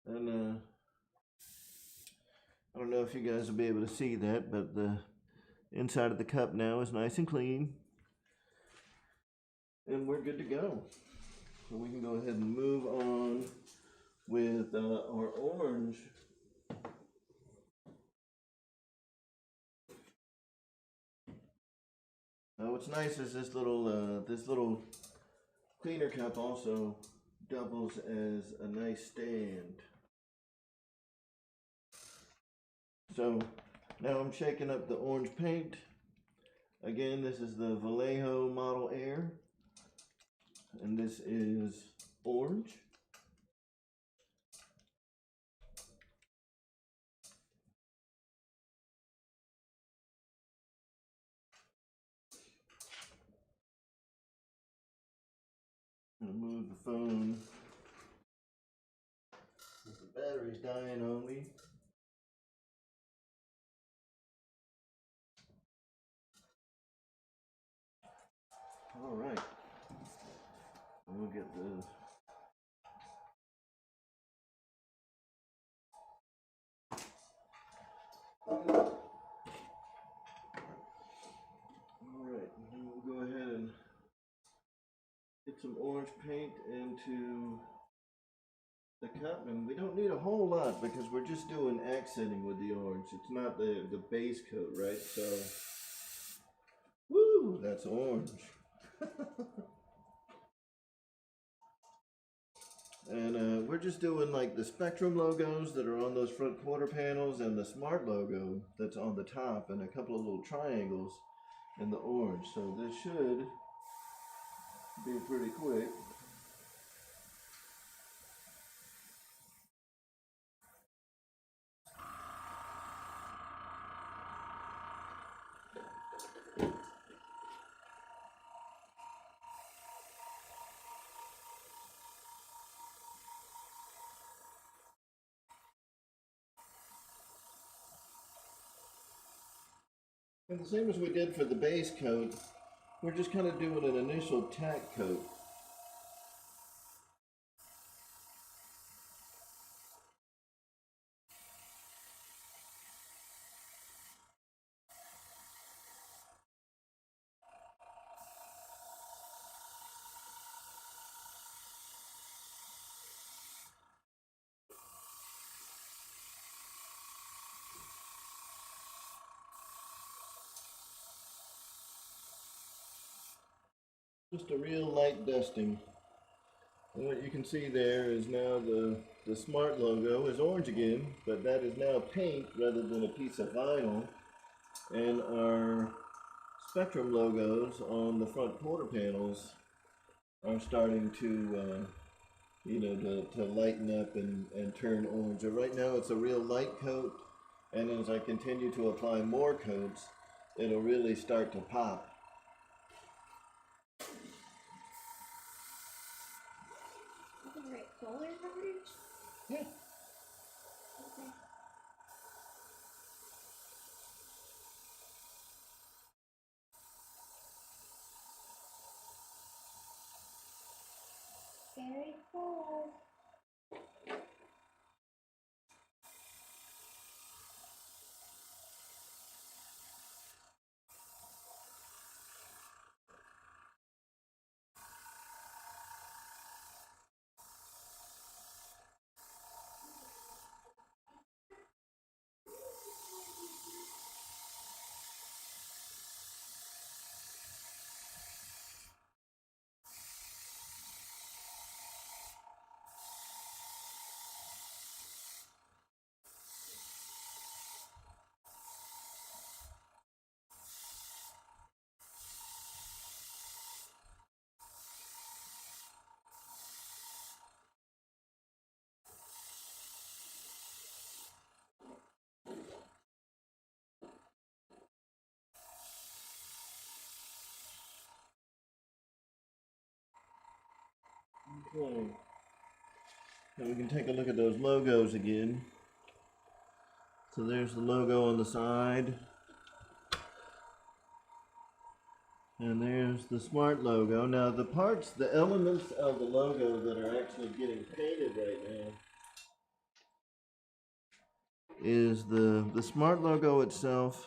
And I don't know if you guys will be able to see that, but the inside of the cup now is nice and clean. And we're good to go. So we can go ahead and move on with our orange. What's nice is this little cleaner cup also doubles as a nice stand. So now I'm shaking up the orange paint. Again, this is the Vallejo Model Air, and this is orange. I'm gonna move the phone. The battery's dying on me. All right. We'll get the Alright, and we'll go ahead and get some orange paint into the cup, and we don't need a whole lot because we're just doing accenting with the orange. It's not the base coat, right? So, woo, that's orange. And we're just doing like the Spectrum logos that are on those front quarter panels and the Smart logo that's on the top, and a couple of little triangles in the orange. So this should be pretty quick. And the same as we did for the base coat, we're just kind of doing an initial tack coat. Just a real light dusting. And what you can see there is now the Smart logo is orange again, but that is now paint rather than a piece of vinyl. And our Spectrum logos on the front quarter panels are starting to, to lighten up and turn orange. So right now it's a real light coat, and as I continue to apply more coats, it'll really start to pop. The right color orange? Yeah. Okay. Very cool. Okay. Now we can take a look at those logos again. So there's the logo on the side. And there's the Smart logo. Now the parts, the elements of the logo that are actually getting painted right now is the Smart logo itself,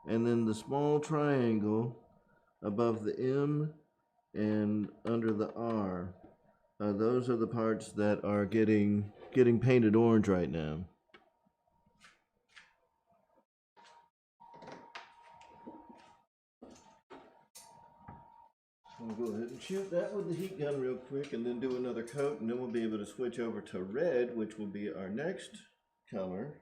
and then the small triangle above the M and under the R. Those are the parts that are getting painted orange right now. I'll go ahead and shoot that with the heat gun real quick and then do another coat, and then we'll be able to switch over to red, which will be our next color.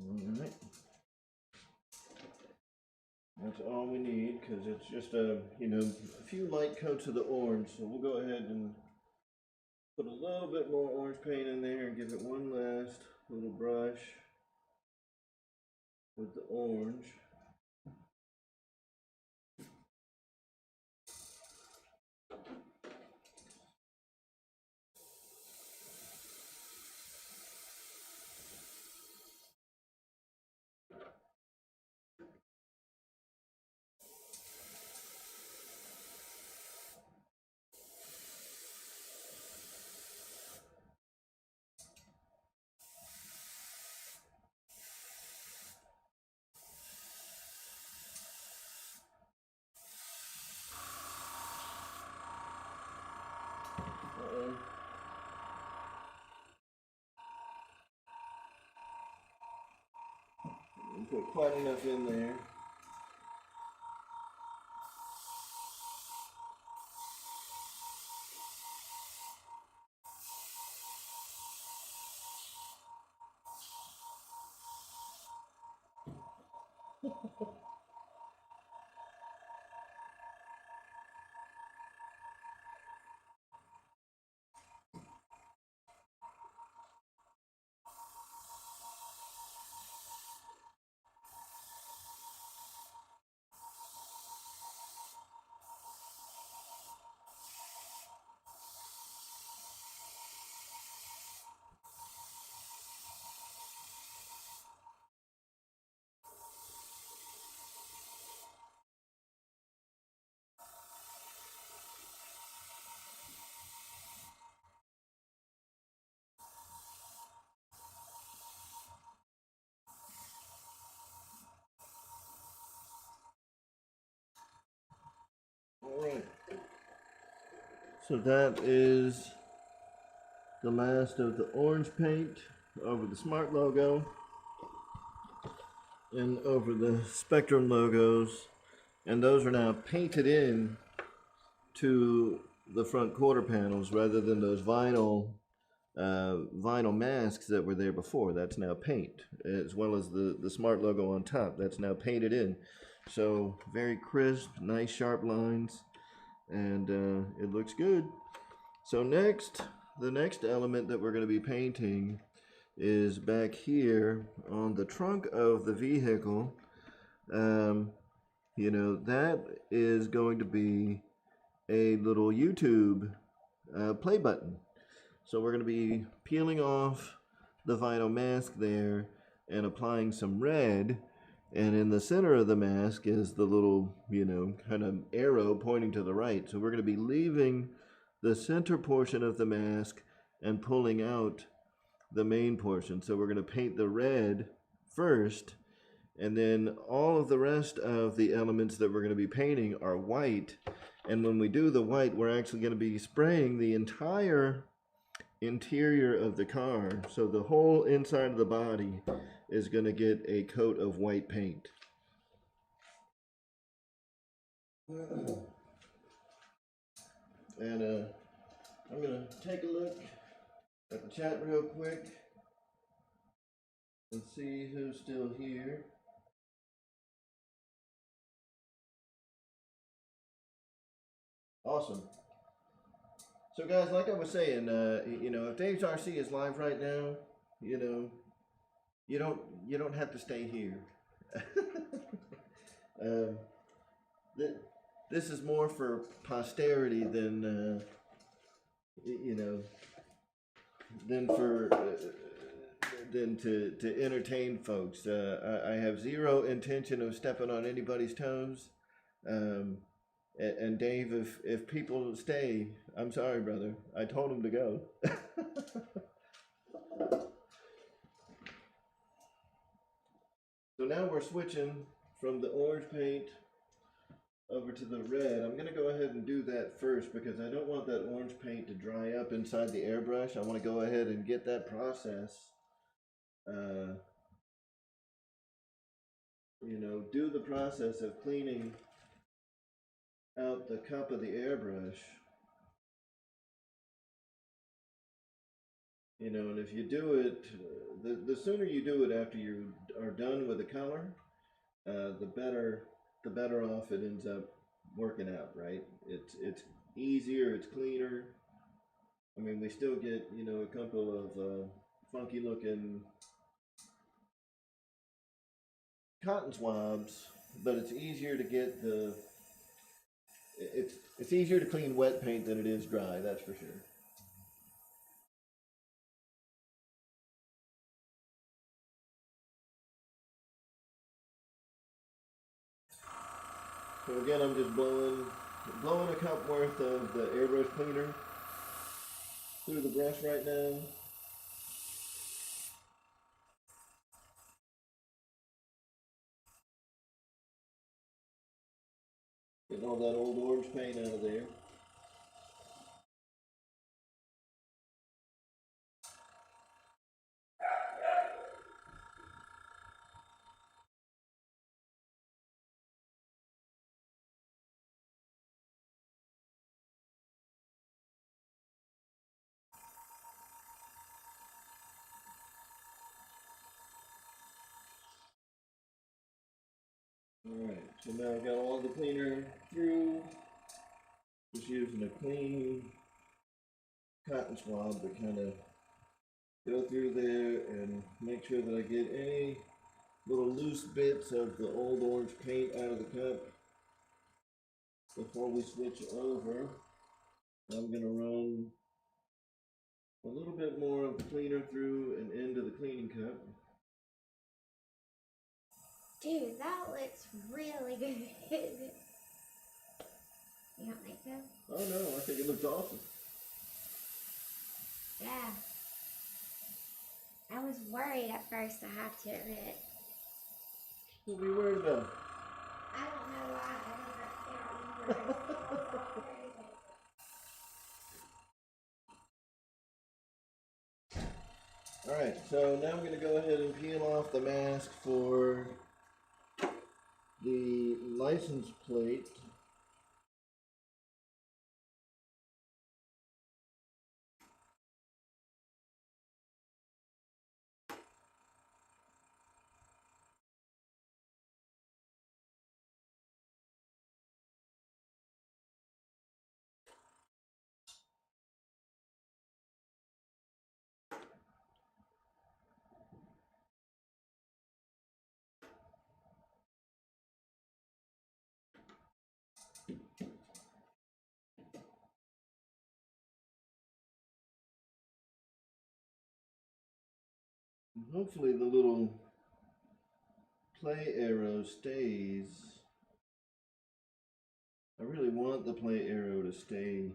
Alright. That's all we need, because it's just a few light coats of the orange. So we'll go ahead and put a little bit more orange paint in there and give it one last little brush with the orange. Put quite enough in there. So that is the last of the orange paint over the Smart logo and over the Spectrum logos, and those are now painted in to the front quarter panels rather than those vinyl masks that were there before. That's now paint, as well as the Smart logo on top. That's now painted in. So very crisp, nice sharp lines, and it looks good. So the next element that we're going to be painting is back here on the trunk of the vehicle. You know, that is going to be a little YouTube play button. So we're going to be peeling off the vinyl mask there and applying some red, and in the center of the mask is the little, you know, kind of arrow pointing to the right. So we're going to be leaving the center portion of the mask and pulling out the main portion. So we're going to paint the red first, and then all of the rest of the elements that we're going to be painting are white. And when we do the white, we're actually going to be spraying the entire interior of the car. So the whole inside of the body is going to get a coat of white paint. And I'm going to take a look at the chat real quick and see who's still here. Awesome. So guys, like I was saying, you know, if Dave's RC is live right now, you know, you don't have to stay here. This is more for posterity than you know, than for than to entertain folks. I have zero intention of stepping on anybody's toes. And Dave, if people stay, I'm sorry, brother. I told them to go. So now we're switching from the orange paint over to the red. I'm going to go ahead and do that first because I don't want that orange paint to dry up inside the airbrush. I want to go ahead and get that process, you know, do the process of cleaning out the cup of the airbrush. You know, and if you do it, the sooner you do it after you are done with the color, the better off it ends up working out, right? It's easier, it's cleaner. I mean, we still get, you know, a couple of funky looking cotton swabs, but it's easier to get it's easier to clean wet paint than it is dry, that's for sure. So again, I'm just blowing a cup worth of the airbrush cleaner through the brush right now. Getting all that old orange paint out of there. Alright, so now I've got all the cleaner through. Just using a clean cotton swab to kind of go through there and make sure that I get any little loose bits of the old orange paint out of the cup before we switch over. I'm going to run a little bit more of the cleaner through and into the cleaning cup. Dude, that looks really good. You don't think so? Oh no, I think it looks awesome. Yeah. I was worried at first, I have to admit. What were you worried about? I don't know why. I don't know. So now I'm going to go ahead and peel off the mask for the license plate. Hopefully the little play arrow stays. I really want the play arrow to stay.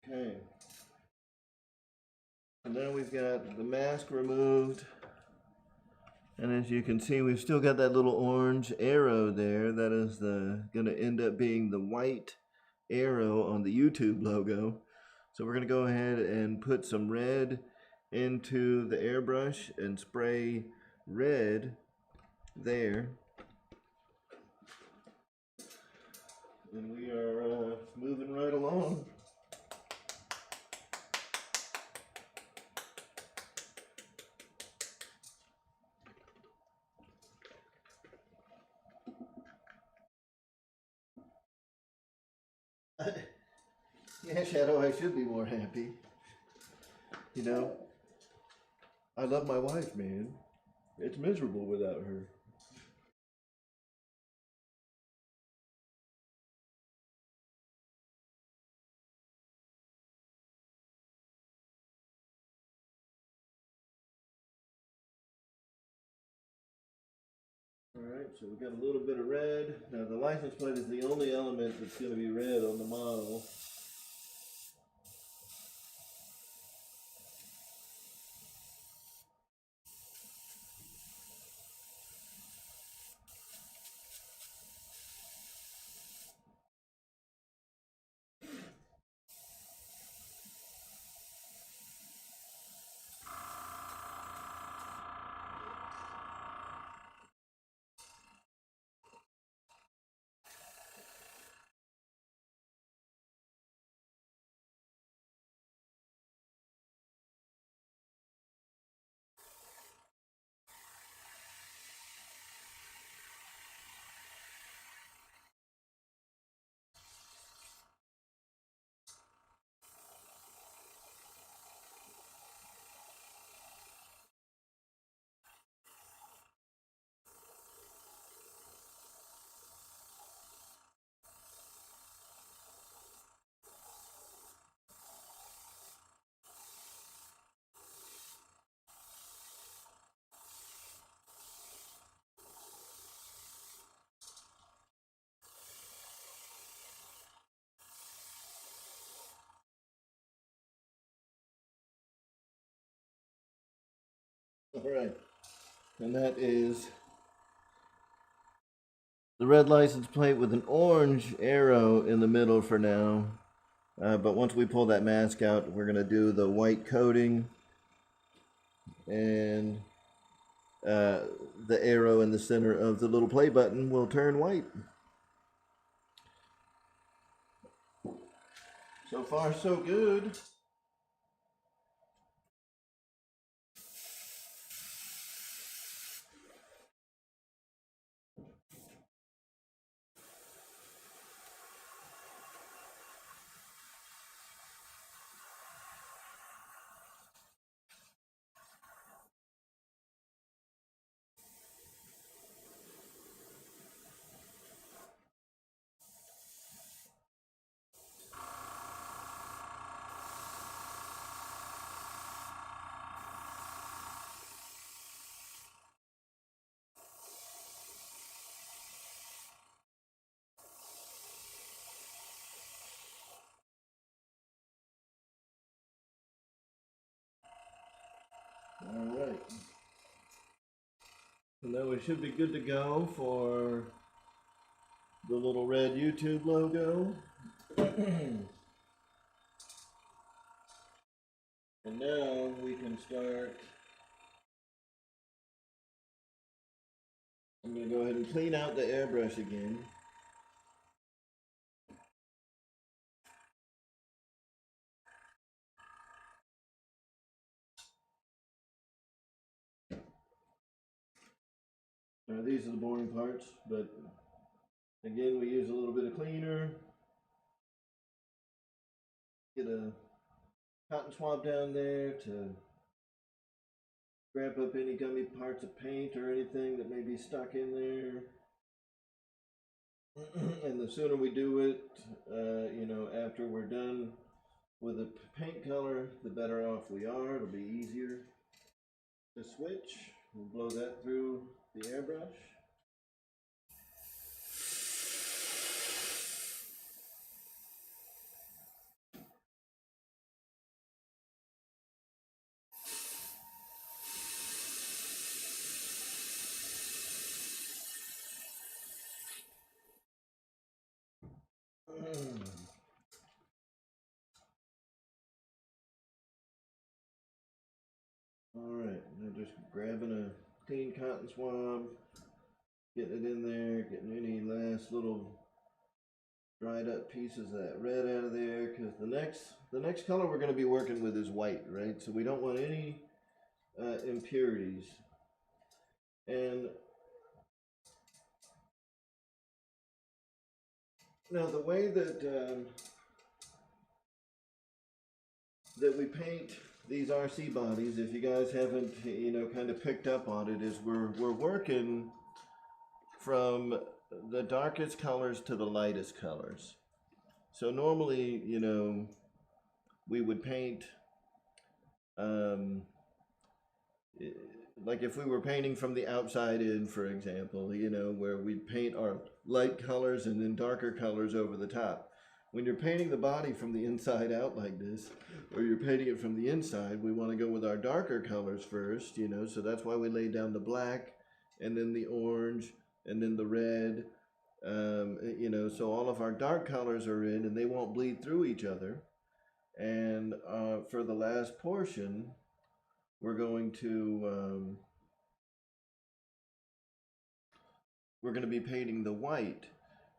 Okay. And now we've got the mask removed. And as you can see, we've still got that little orange arrow there. That is going to end up being the white arrow on the YouTube logo. So we're going to go ahead and put some red into the airbrush and spray red there. And we are moving right along. Yeah, Shadow, I should be more happy. You know, I love my wife, man. It's miserable without her. Alright, so we've got a little bit of red. Now the license plate is the only element that's going to be red on the model. Alright, and that is the red license plate with an orange arrow in the middle for now. But once we pull that mask out, we're going to do the white coating and the arrow in the center of the little play button will turn white. So far, so good. Alright. And then we should be good to go for the little red YouTube logo. And now we can start. I'm going to go ahead and clean out the airbrush again. Now these are the boring parts, but again we use a little bit of cleaner. Get a cotton swab down there to grab up any gummy parts of paint or anything that may be stuck in there. And the sooner we do it, you know, after we're done with the paint color, the better off we are. It'll be easier to switch. We'll blow that through the airbrush. Alright, now just grabbing a clean cotton swab, getting it in there, getting any last little dried up pieces of that red out of there, because the next color we're going to be working with is white, right? So we don't want any impurities. And now the way that that we paint these RC bodies, if you guys haven't, you know, kind of picked up on it, is we're working from the darkest colors to the lightest colors. So normally, you know, we would paint, like if we were painting from the outside in, for example, you know, where we'd paint our light colors and then darker colors over the top. When you're painting the body from the inside out like this, or you're painting it from the inside, we want to go with our darker colors first, you know, so that's why we lay down the black, and then the orange, and then the red, you know, so all of our dark colors are in, and they won't bleed through each other. And for the last portion, we're going to be painting the white.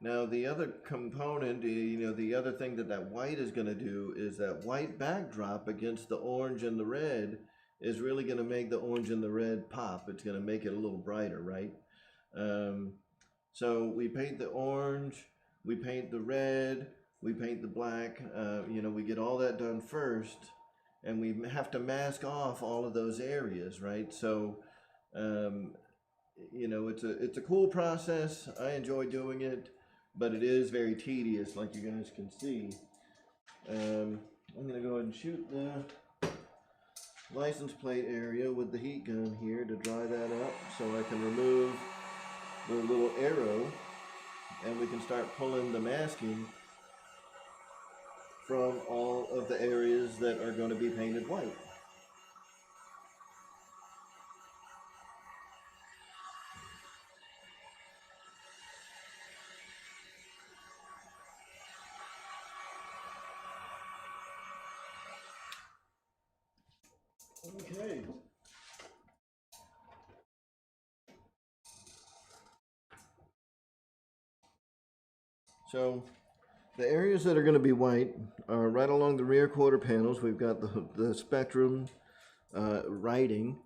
Now the other component, you know, the other thing that white is going to do is that white backdrop against the orange and the red is really going to make the orange and the red pop. It's going to make it a little brighter, right? So we paint the orange, we paint the red, we paint the black, you know, we get all that done first, and we have to mask off all of those areas, right? So, you know, it's a cool process. I enjoy doing it, but it is very tedious, like you guys can see. I'm gonna go ahead and shoot the license plate area with the heat gun here to dry that up, so I can remove the little arrow, and we can start pulling the masking from all of the areas that are going to be painted white. Okay. So the areas that are going to be white are right along the rear quarter panels. We've got the spectrum writing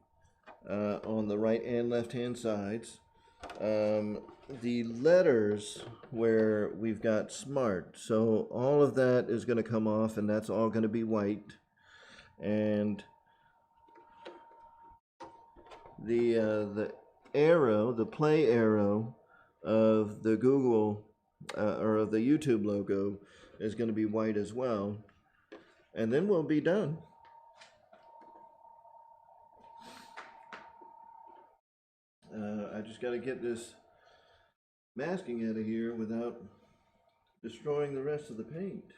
on the right and left hand sides. The letters where we've got smart, so all of that is going to come off, and that's all going to be white. And the arrow, the play arrow of the Google or of the YouTube logo is going to be white as well. And then we'll be done. I just got to get this masking out of here without destroying the rest of the paint,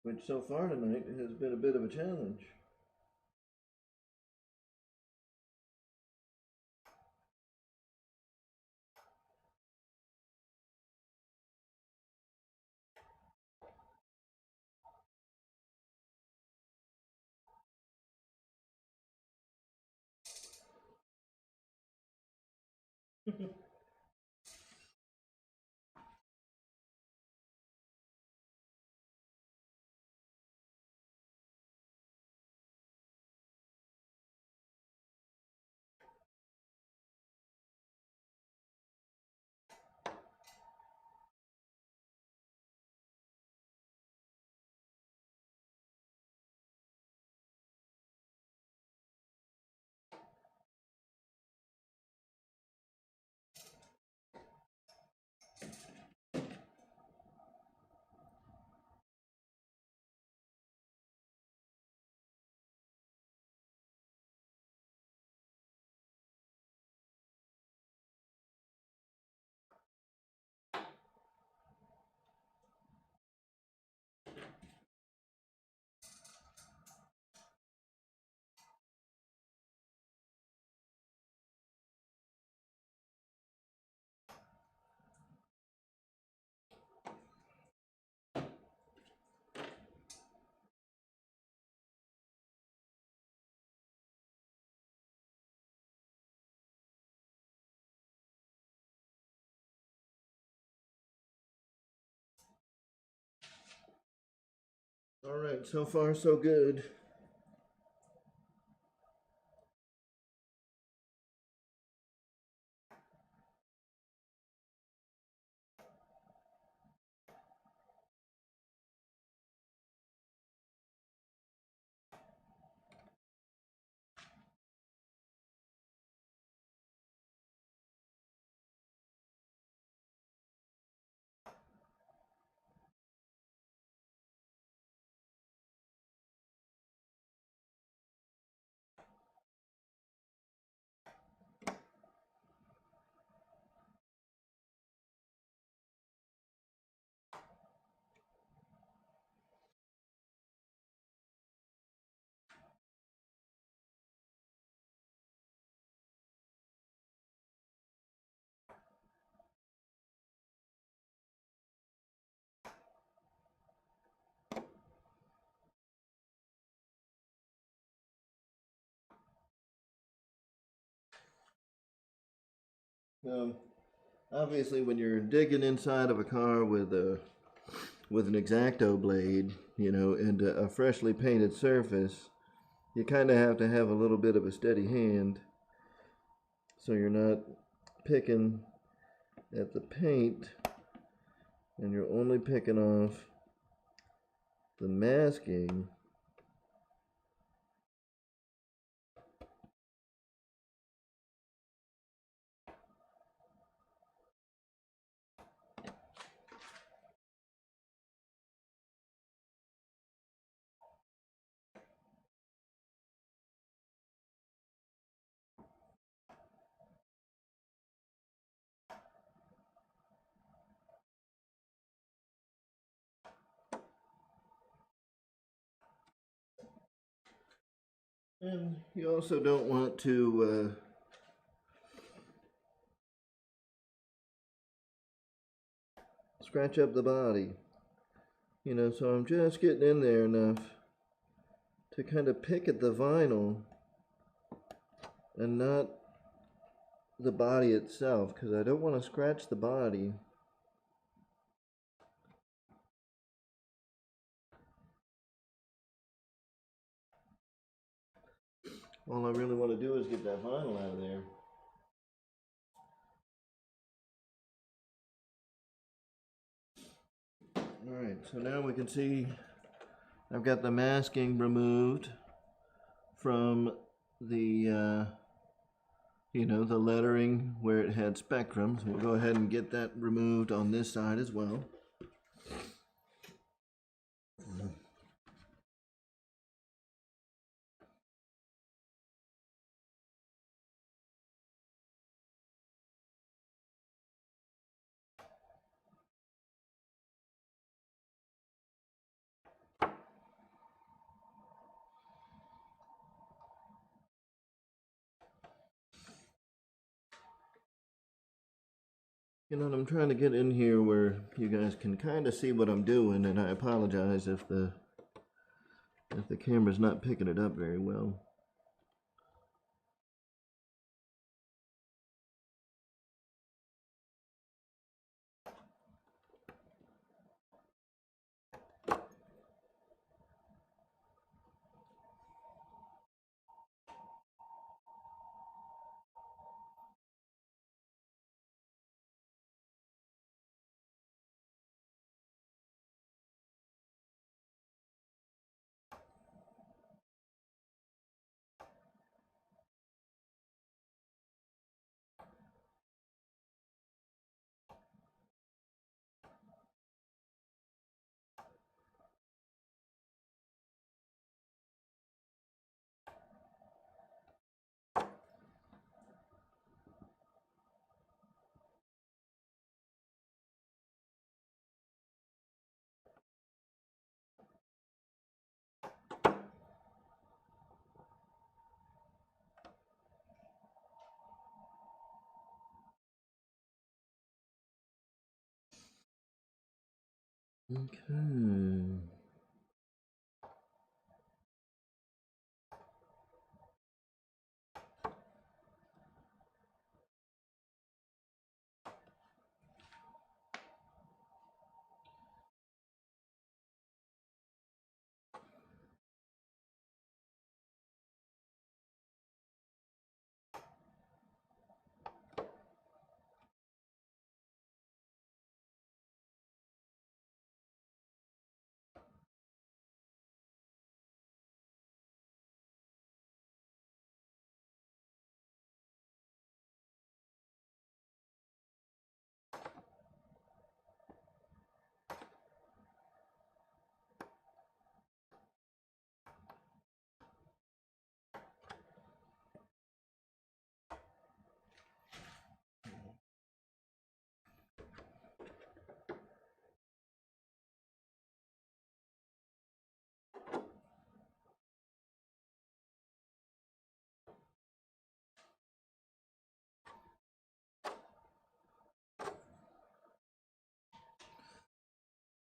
which so far tonight has been a bit of a challenge. Alright, so far so good. Obviously, when you're digging inside of a car with an X-Acto blade, you know, and a freshly painted surface, you kind of have to have a little bit of a steady hand, so you're not picking at the paint, and you're only picking off the masking. And you also don't want to scratch up the body, you know, so I'm just getting in there enough to kind of pick at the vinyl and not the body itself, because I don't want to scratch the body. All I really want to do is get that vinyl out of there. Alright, so now we can see I've got the masking removed from the, you know, the lettering where it had spectrum. So we'll go ahead and get that removed on this side as well. You know, I'm trying to get in here where you guys can kind of see what I'm doing, and I apologize if the camera's not picking it up very well. Okay.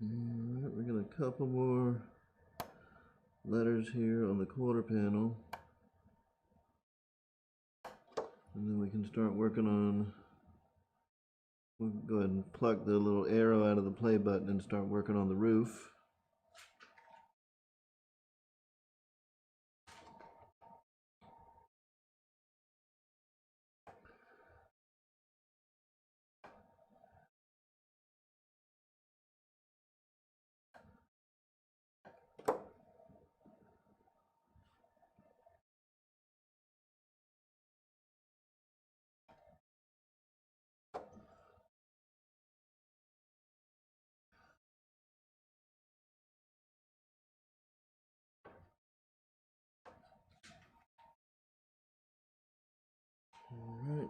Alright, we got a couple more letters here on the quarter panel. And then we can start working on, we'll go ahead and pluck the little arrow out of the play button and start working on the roof. All right.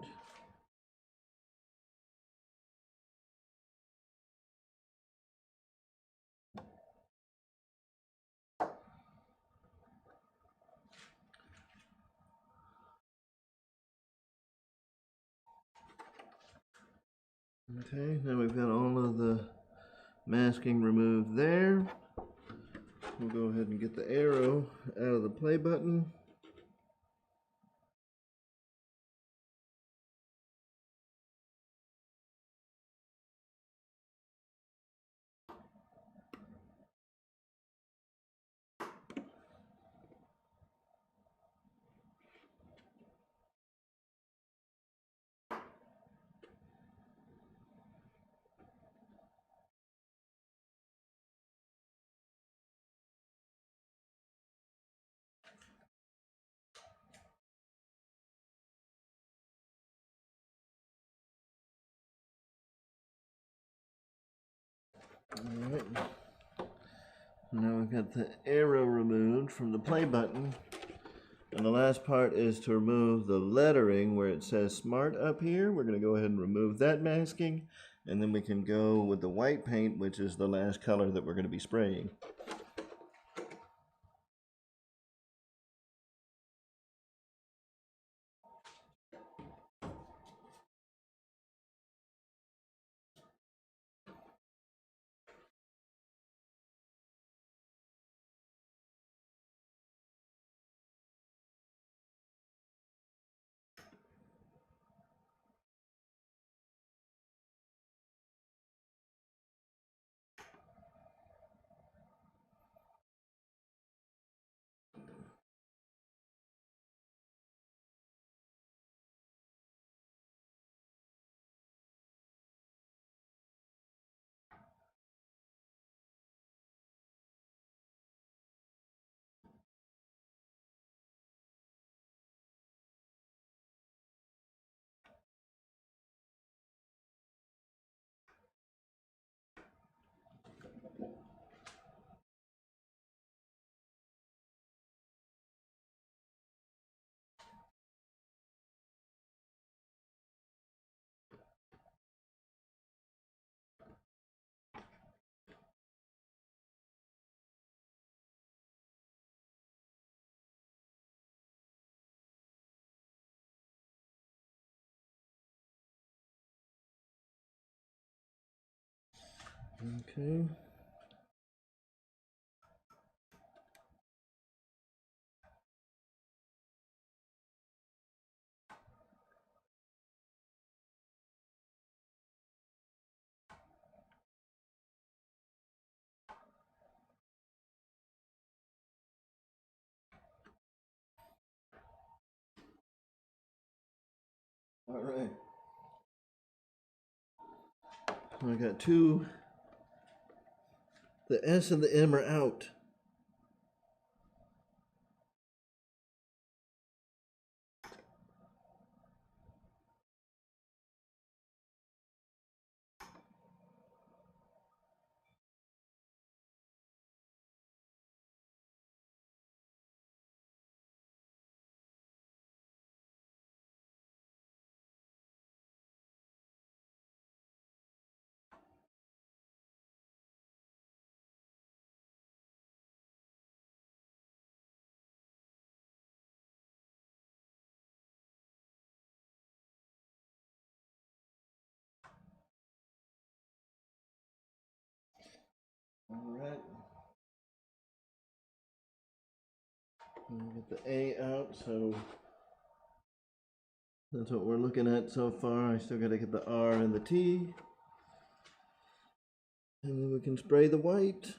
Okay, now we've got all of the masking removed there. We'll go ahead and get the arrow out of the play button. Alright, now we've got the arrow removed from the play button. And the last part is to remove the lettering where it says Smart up here. We're going to go ahead and remove that masking. And then we can go with the white paint, which is the last color that we're going to be spraying. Okay. All right. I got two. The S and the M are out. Get the A out, so that's what we're looking at so far. I still got to get the R and the T. And then we can spray the white.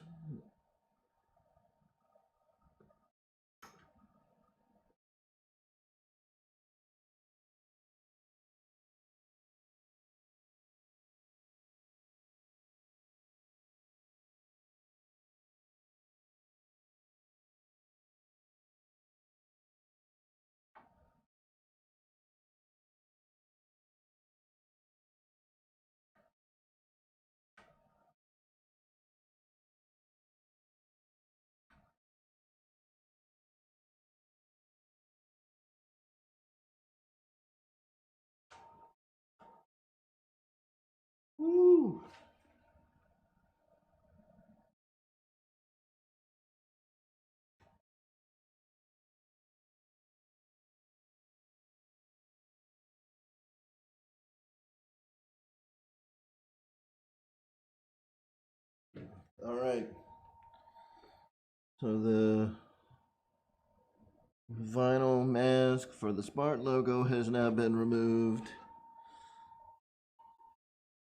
Woo! All right. So the vinyl mask for the Smart logo has now been removed.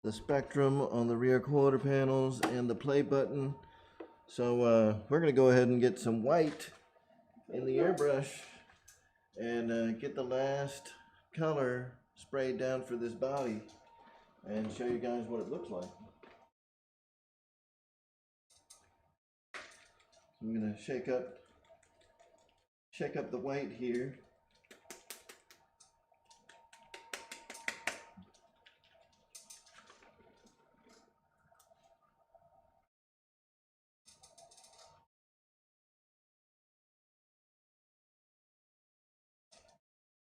The spectrum on the rear quarter panels and the play button. So we're gonna go ahead and get some white in the airbrush and get the last color sprayed down for this body and show you guys what it looks like. I'm gonna shake up the white here.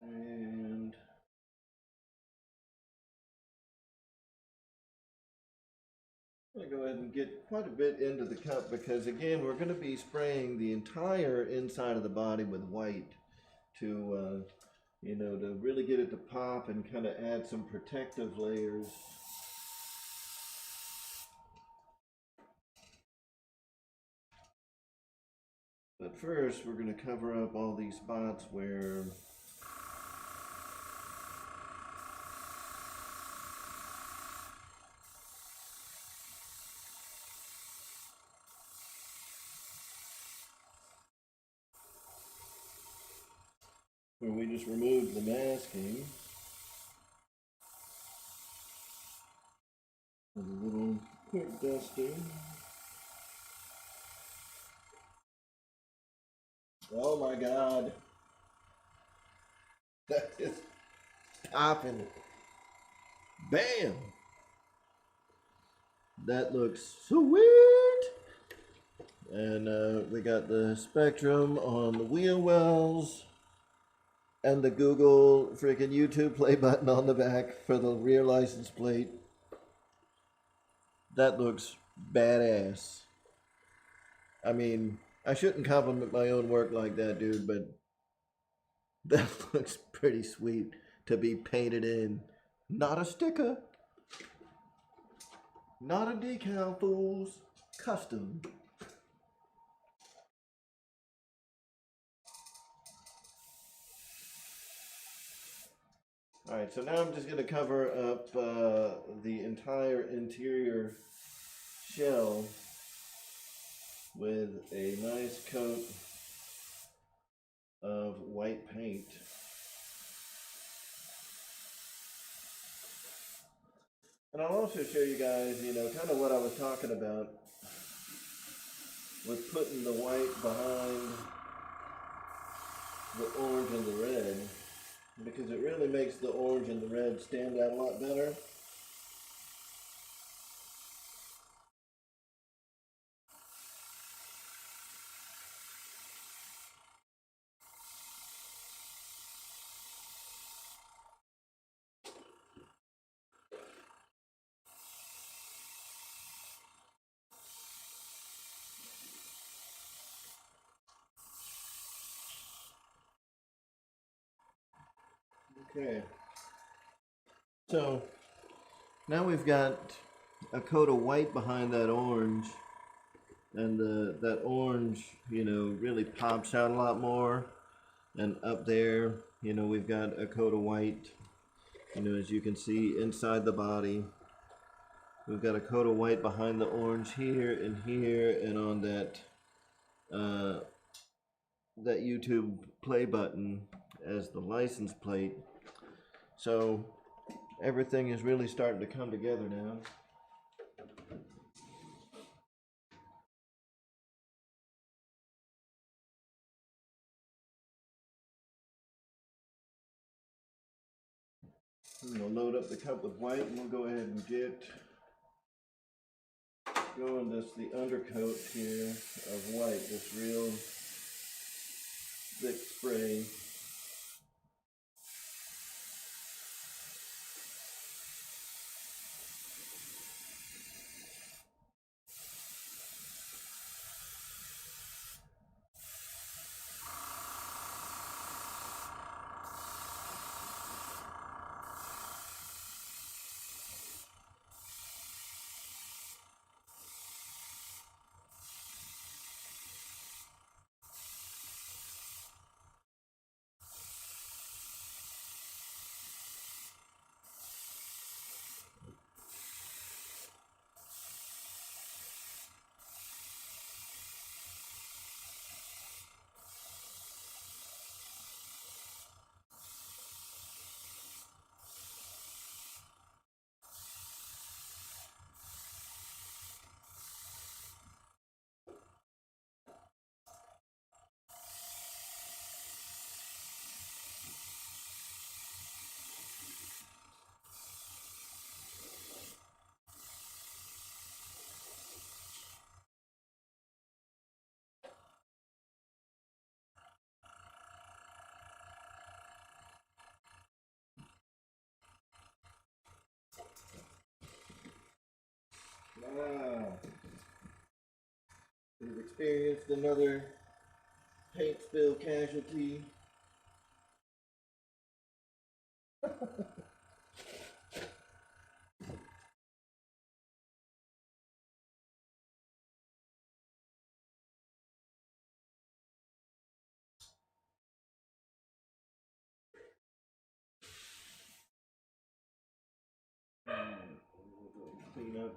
And I'm going to go ahead and get quite a bit into the cup because again we're going to be spraying the entire inside of the body with white to you know, to really get it to pop and kind of add some protective layers. But first we're going to cover up all these spots where we just removed the masking. With a little quick dusting. Oh my God. That is popping. Bam! That looks sweet! And we got the spectrum on the wheel wells and the Google freaking YouTube play button on the back for the rear license plate. That looks badass. I mean, I shouldn't compliment my own work like that, dude, but that looks pretty sweet to be painted in. Not a sticker. Not a decal, fools. Custom. Alright, so now I'm just going to cover up the entire interior shell with a nice coat of white paint. And I'll also show you guys, you know, kind of what I was talking about with putting the white behind the orange and the red, because it really makes the orange and the red stand out a lot better. Okay, so now we've got a coat of white behind that orange. and that orange, you know, really pops out a lot more. And up there, you know, we've got a coat of white, you know, as you can see inside the body. We've got a coat of white behind the orange here and on that that YouTube play button as the license plate. So everything is really starting to come together now. I'm gonna load up the cup with white, and we'll go ahead and get going this the undercoat here of white, this real thick spray. Wow. We've experienced another paint spill casualty. Clean up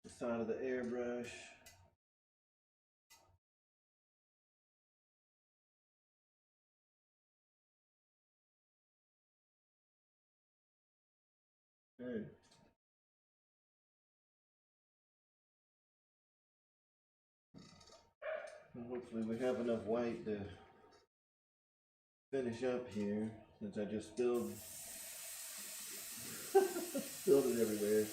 the side of the airbrush. Okay. And hopefully we have enough white to finish up here, since I just spilled spilled it everywhere.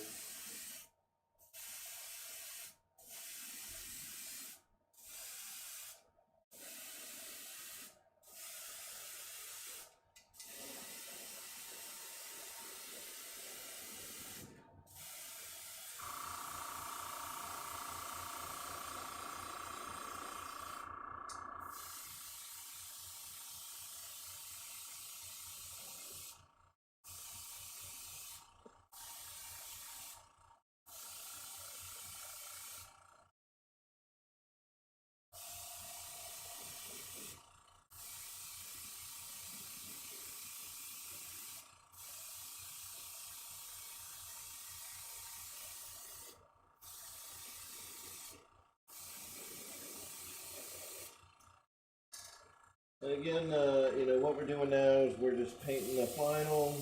And again, you know, what we're doing now is we're just painting the final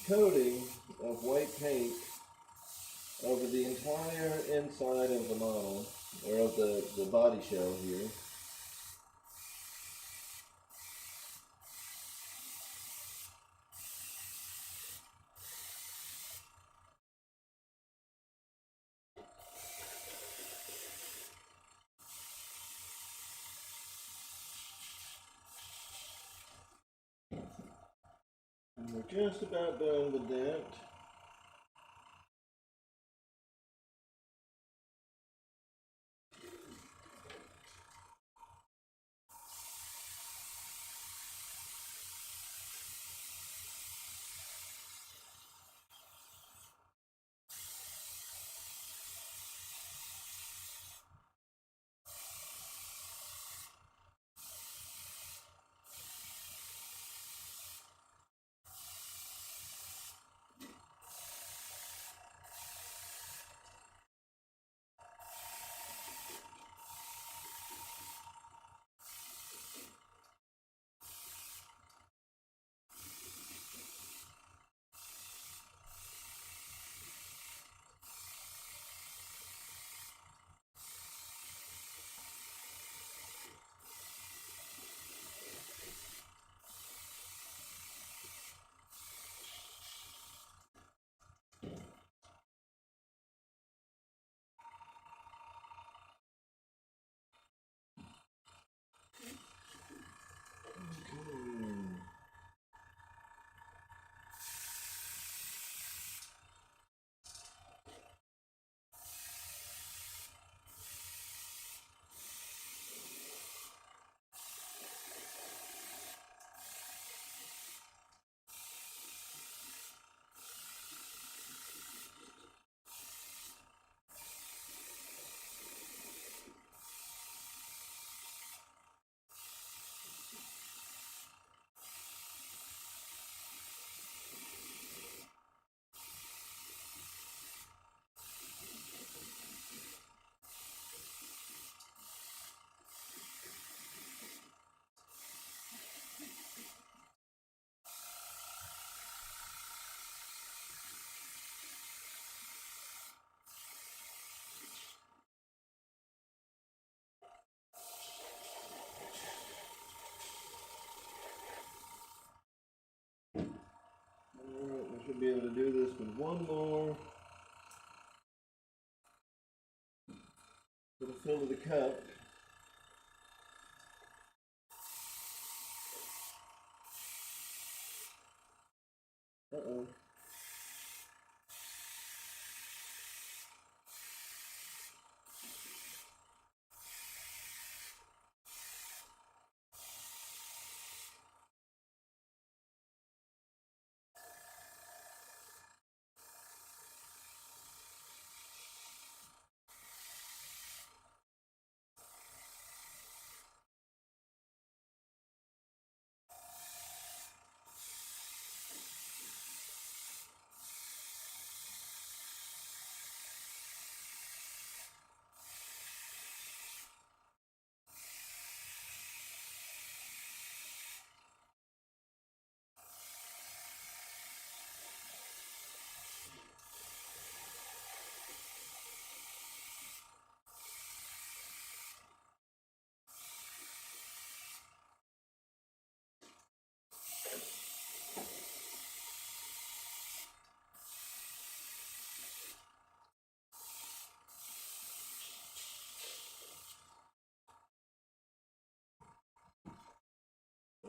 coating of white paint over the entire inside of the model, or of the body shell here. And we're just about done with that. with one more to the fill of the cup. Uh-oh.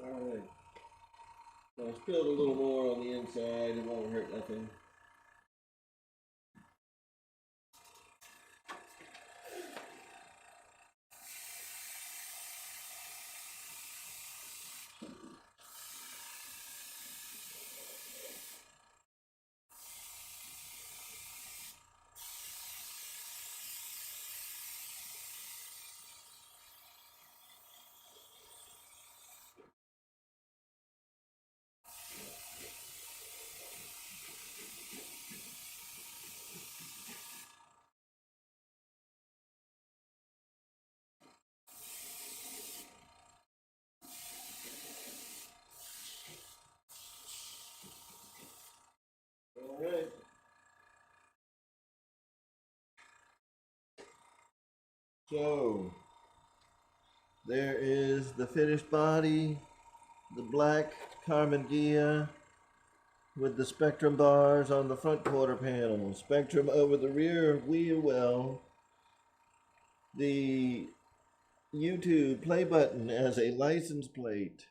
Alright. I spilled a little more on the inside, it won't hurt nothing. Alright. So, there is the finished body, the black Karmann Ghia with the spectrum bars on the front quarter panel, spectrum over the rear wheel well, the YouTube play button as a license plate,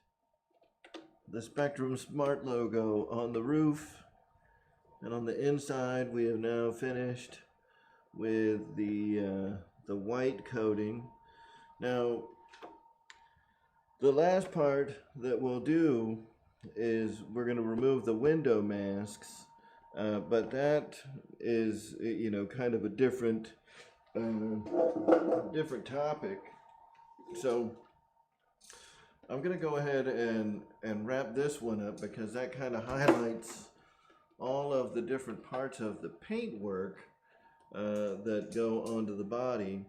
the Spectrum Smart logo on the roof, and on the inside we have now finished with the white coating. Now, the last part that we'll do is we're going to remove the window masks, but that is, you know, kind of a different topic. So I'm going to go ahead and wrap this one up because that kind of highlights all of the different parts of the paint work that go onto the body.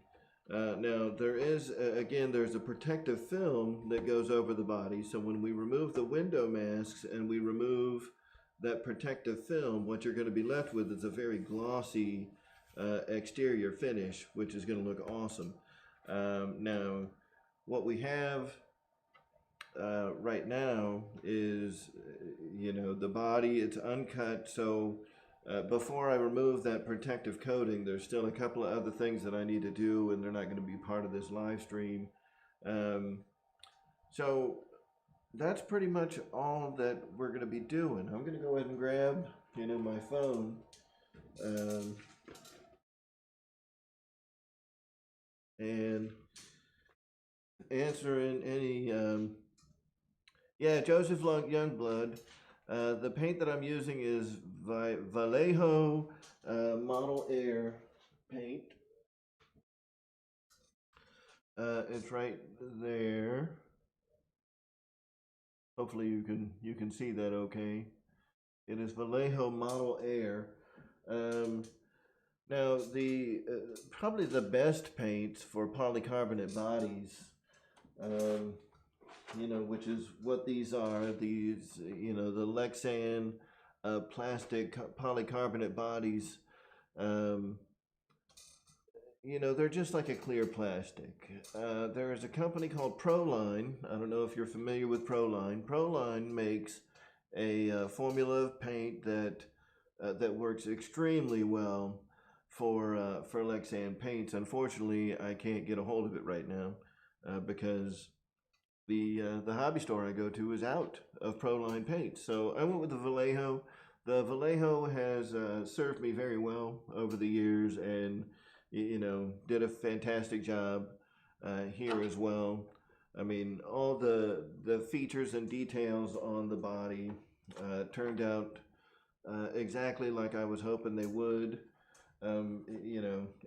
Now there is, again, there's a protective film that goes over the body, so when we remove the window masks and we remove that protective film, what you're going to be left with is a very glossy exterior finish, which is going to look awesome. Now, what we have right now is, you know, the body, it's uncut, so before I remove that protective coating, there's still a couple of other things that I need to do, and they're not going to be part of this live stream. So that's pretty much all that we're going to be doing. I'm going to go ahead and grab, you know, my phone. And answering any, yeah, Joseph Youngblood. The paint that I'm using is Vallejo Model Air paint. It's right there. Hopefully you can see that okay. It is Vallejo Model Air. Now the probably the best paints for polycarbonate bodies, you know, which is what these are. These, you know, the Lexan plastic polycarbonate bodies. You know, they're just like a clear plastic. There is a company called Proline. I don't know if you're familiar with Proline. Proline makes a formula of paint that that works extremely well for Lexan paints. Unfortunately, I can't get a hold of it right now because the hobby store I go to is out of Proline paints. So I went with the Vallejo. The Vallejo has served me very well over the years, and did a fantastic job here as well. I mean, all the features and details on the body turned out exactly like I was hoping they would.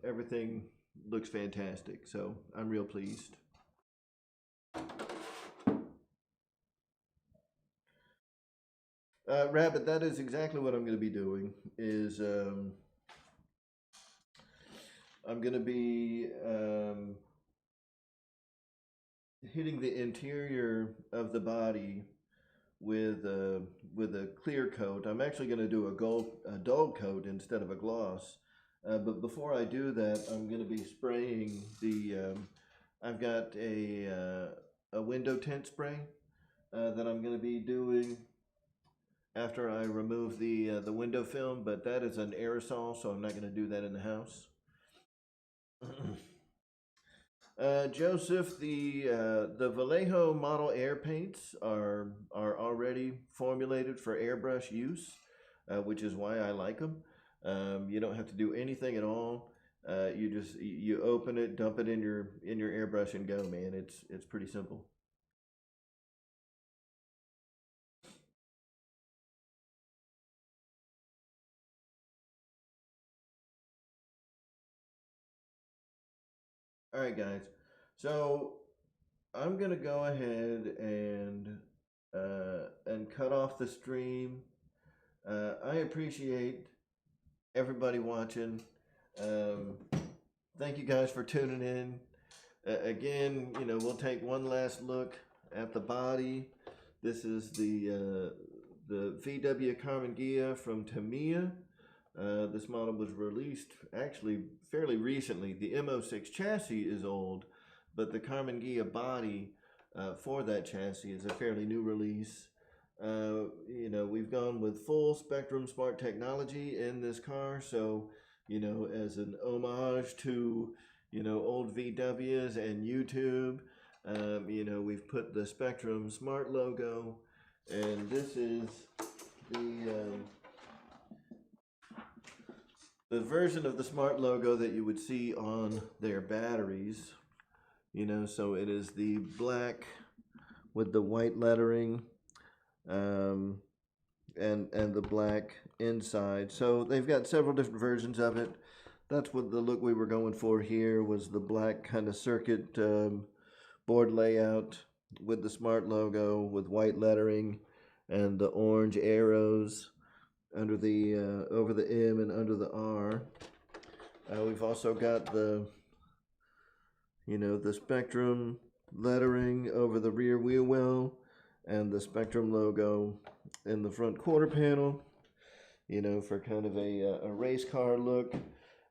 Everything looks fantastic, so I'm real pleased. Rabbit, that is exactly what I'm going to be doing. I'm going to be hitting the interior of the body with a clear coat. I'm actually going to do a dull coat instead of a gloss. But before I do that, I'm going to be spraying the. I've got a window tint spray that I'm going to be doing after I remove the window film, but that is an aerosol, so I'm not going to do that in the house. Joseph, the Vallejo model air paints are already formulated for airbrush use, which is why I like them. You don't have to do anything at all. You open it, dump it in your airbrush, and go, man. It's pretty simple. All right, guys. So I'm gonna go ahead and cut off the stream. I appreciate everybody watching. Thank you guys for tuning in. Again, we'll take one last look at the body. This is the VW Karmann Ghia from Tamiya. This model was released actually fairly recently. The M06 chassis is old, but the Karmann Ghia body for that chassis is a fairly new release. We've gone with full spectrum smart technology in this car, so as an homage to old VWs and YouTube, we've put the Spectrum Smart logo, and this is the version of the Smart logo that you would see on their batteries. So it is the black with the white lettering, and the black inside. So they've got several different versions of it. That's what the look we were going for here, was the black kind of circuit board layout with the Smart logo with white lettering and the orange arrows under the over the M and under the R. We've also got the Spectrum lettering over the rear wheel well and the Spectrum logo in the front quarter panel, for kind of a race car look.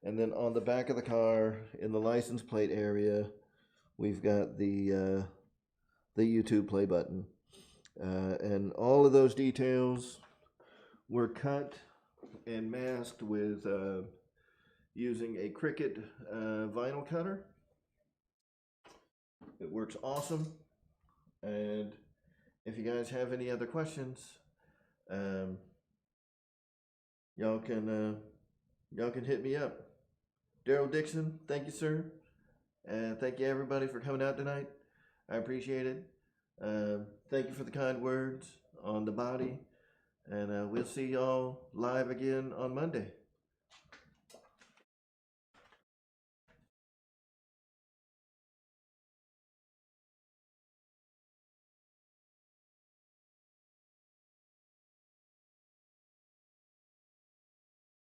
And then on the back of the car, in the license plate area, we've got the YouTube play button. And all of those details were cut and masked with using a Cricut vinyl cutter. It works awesome. And if you guys have any other questions, y'all can hit me up. Daryl Dixon, thank you, sir. And thank you, everybody, for coming out tonight. I appreciate it. Thank you for the kind words on the body. And we'll see y'all live again on Monday.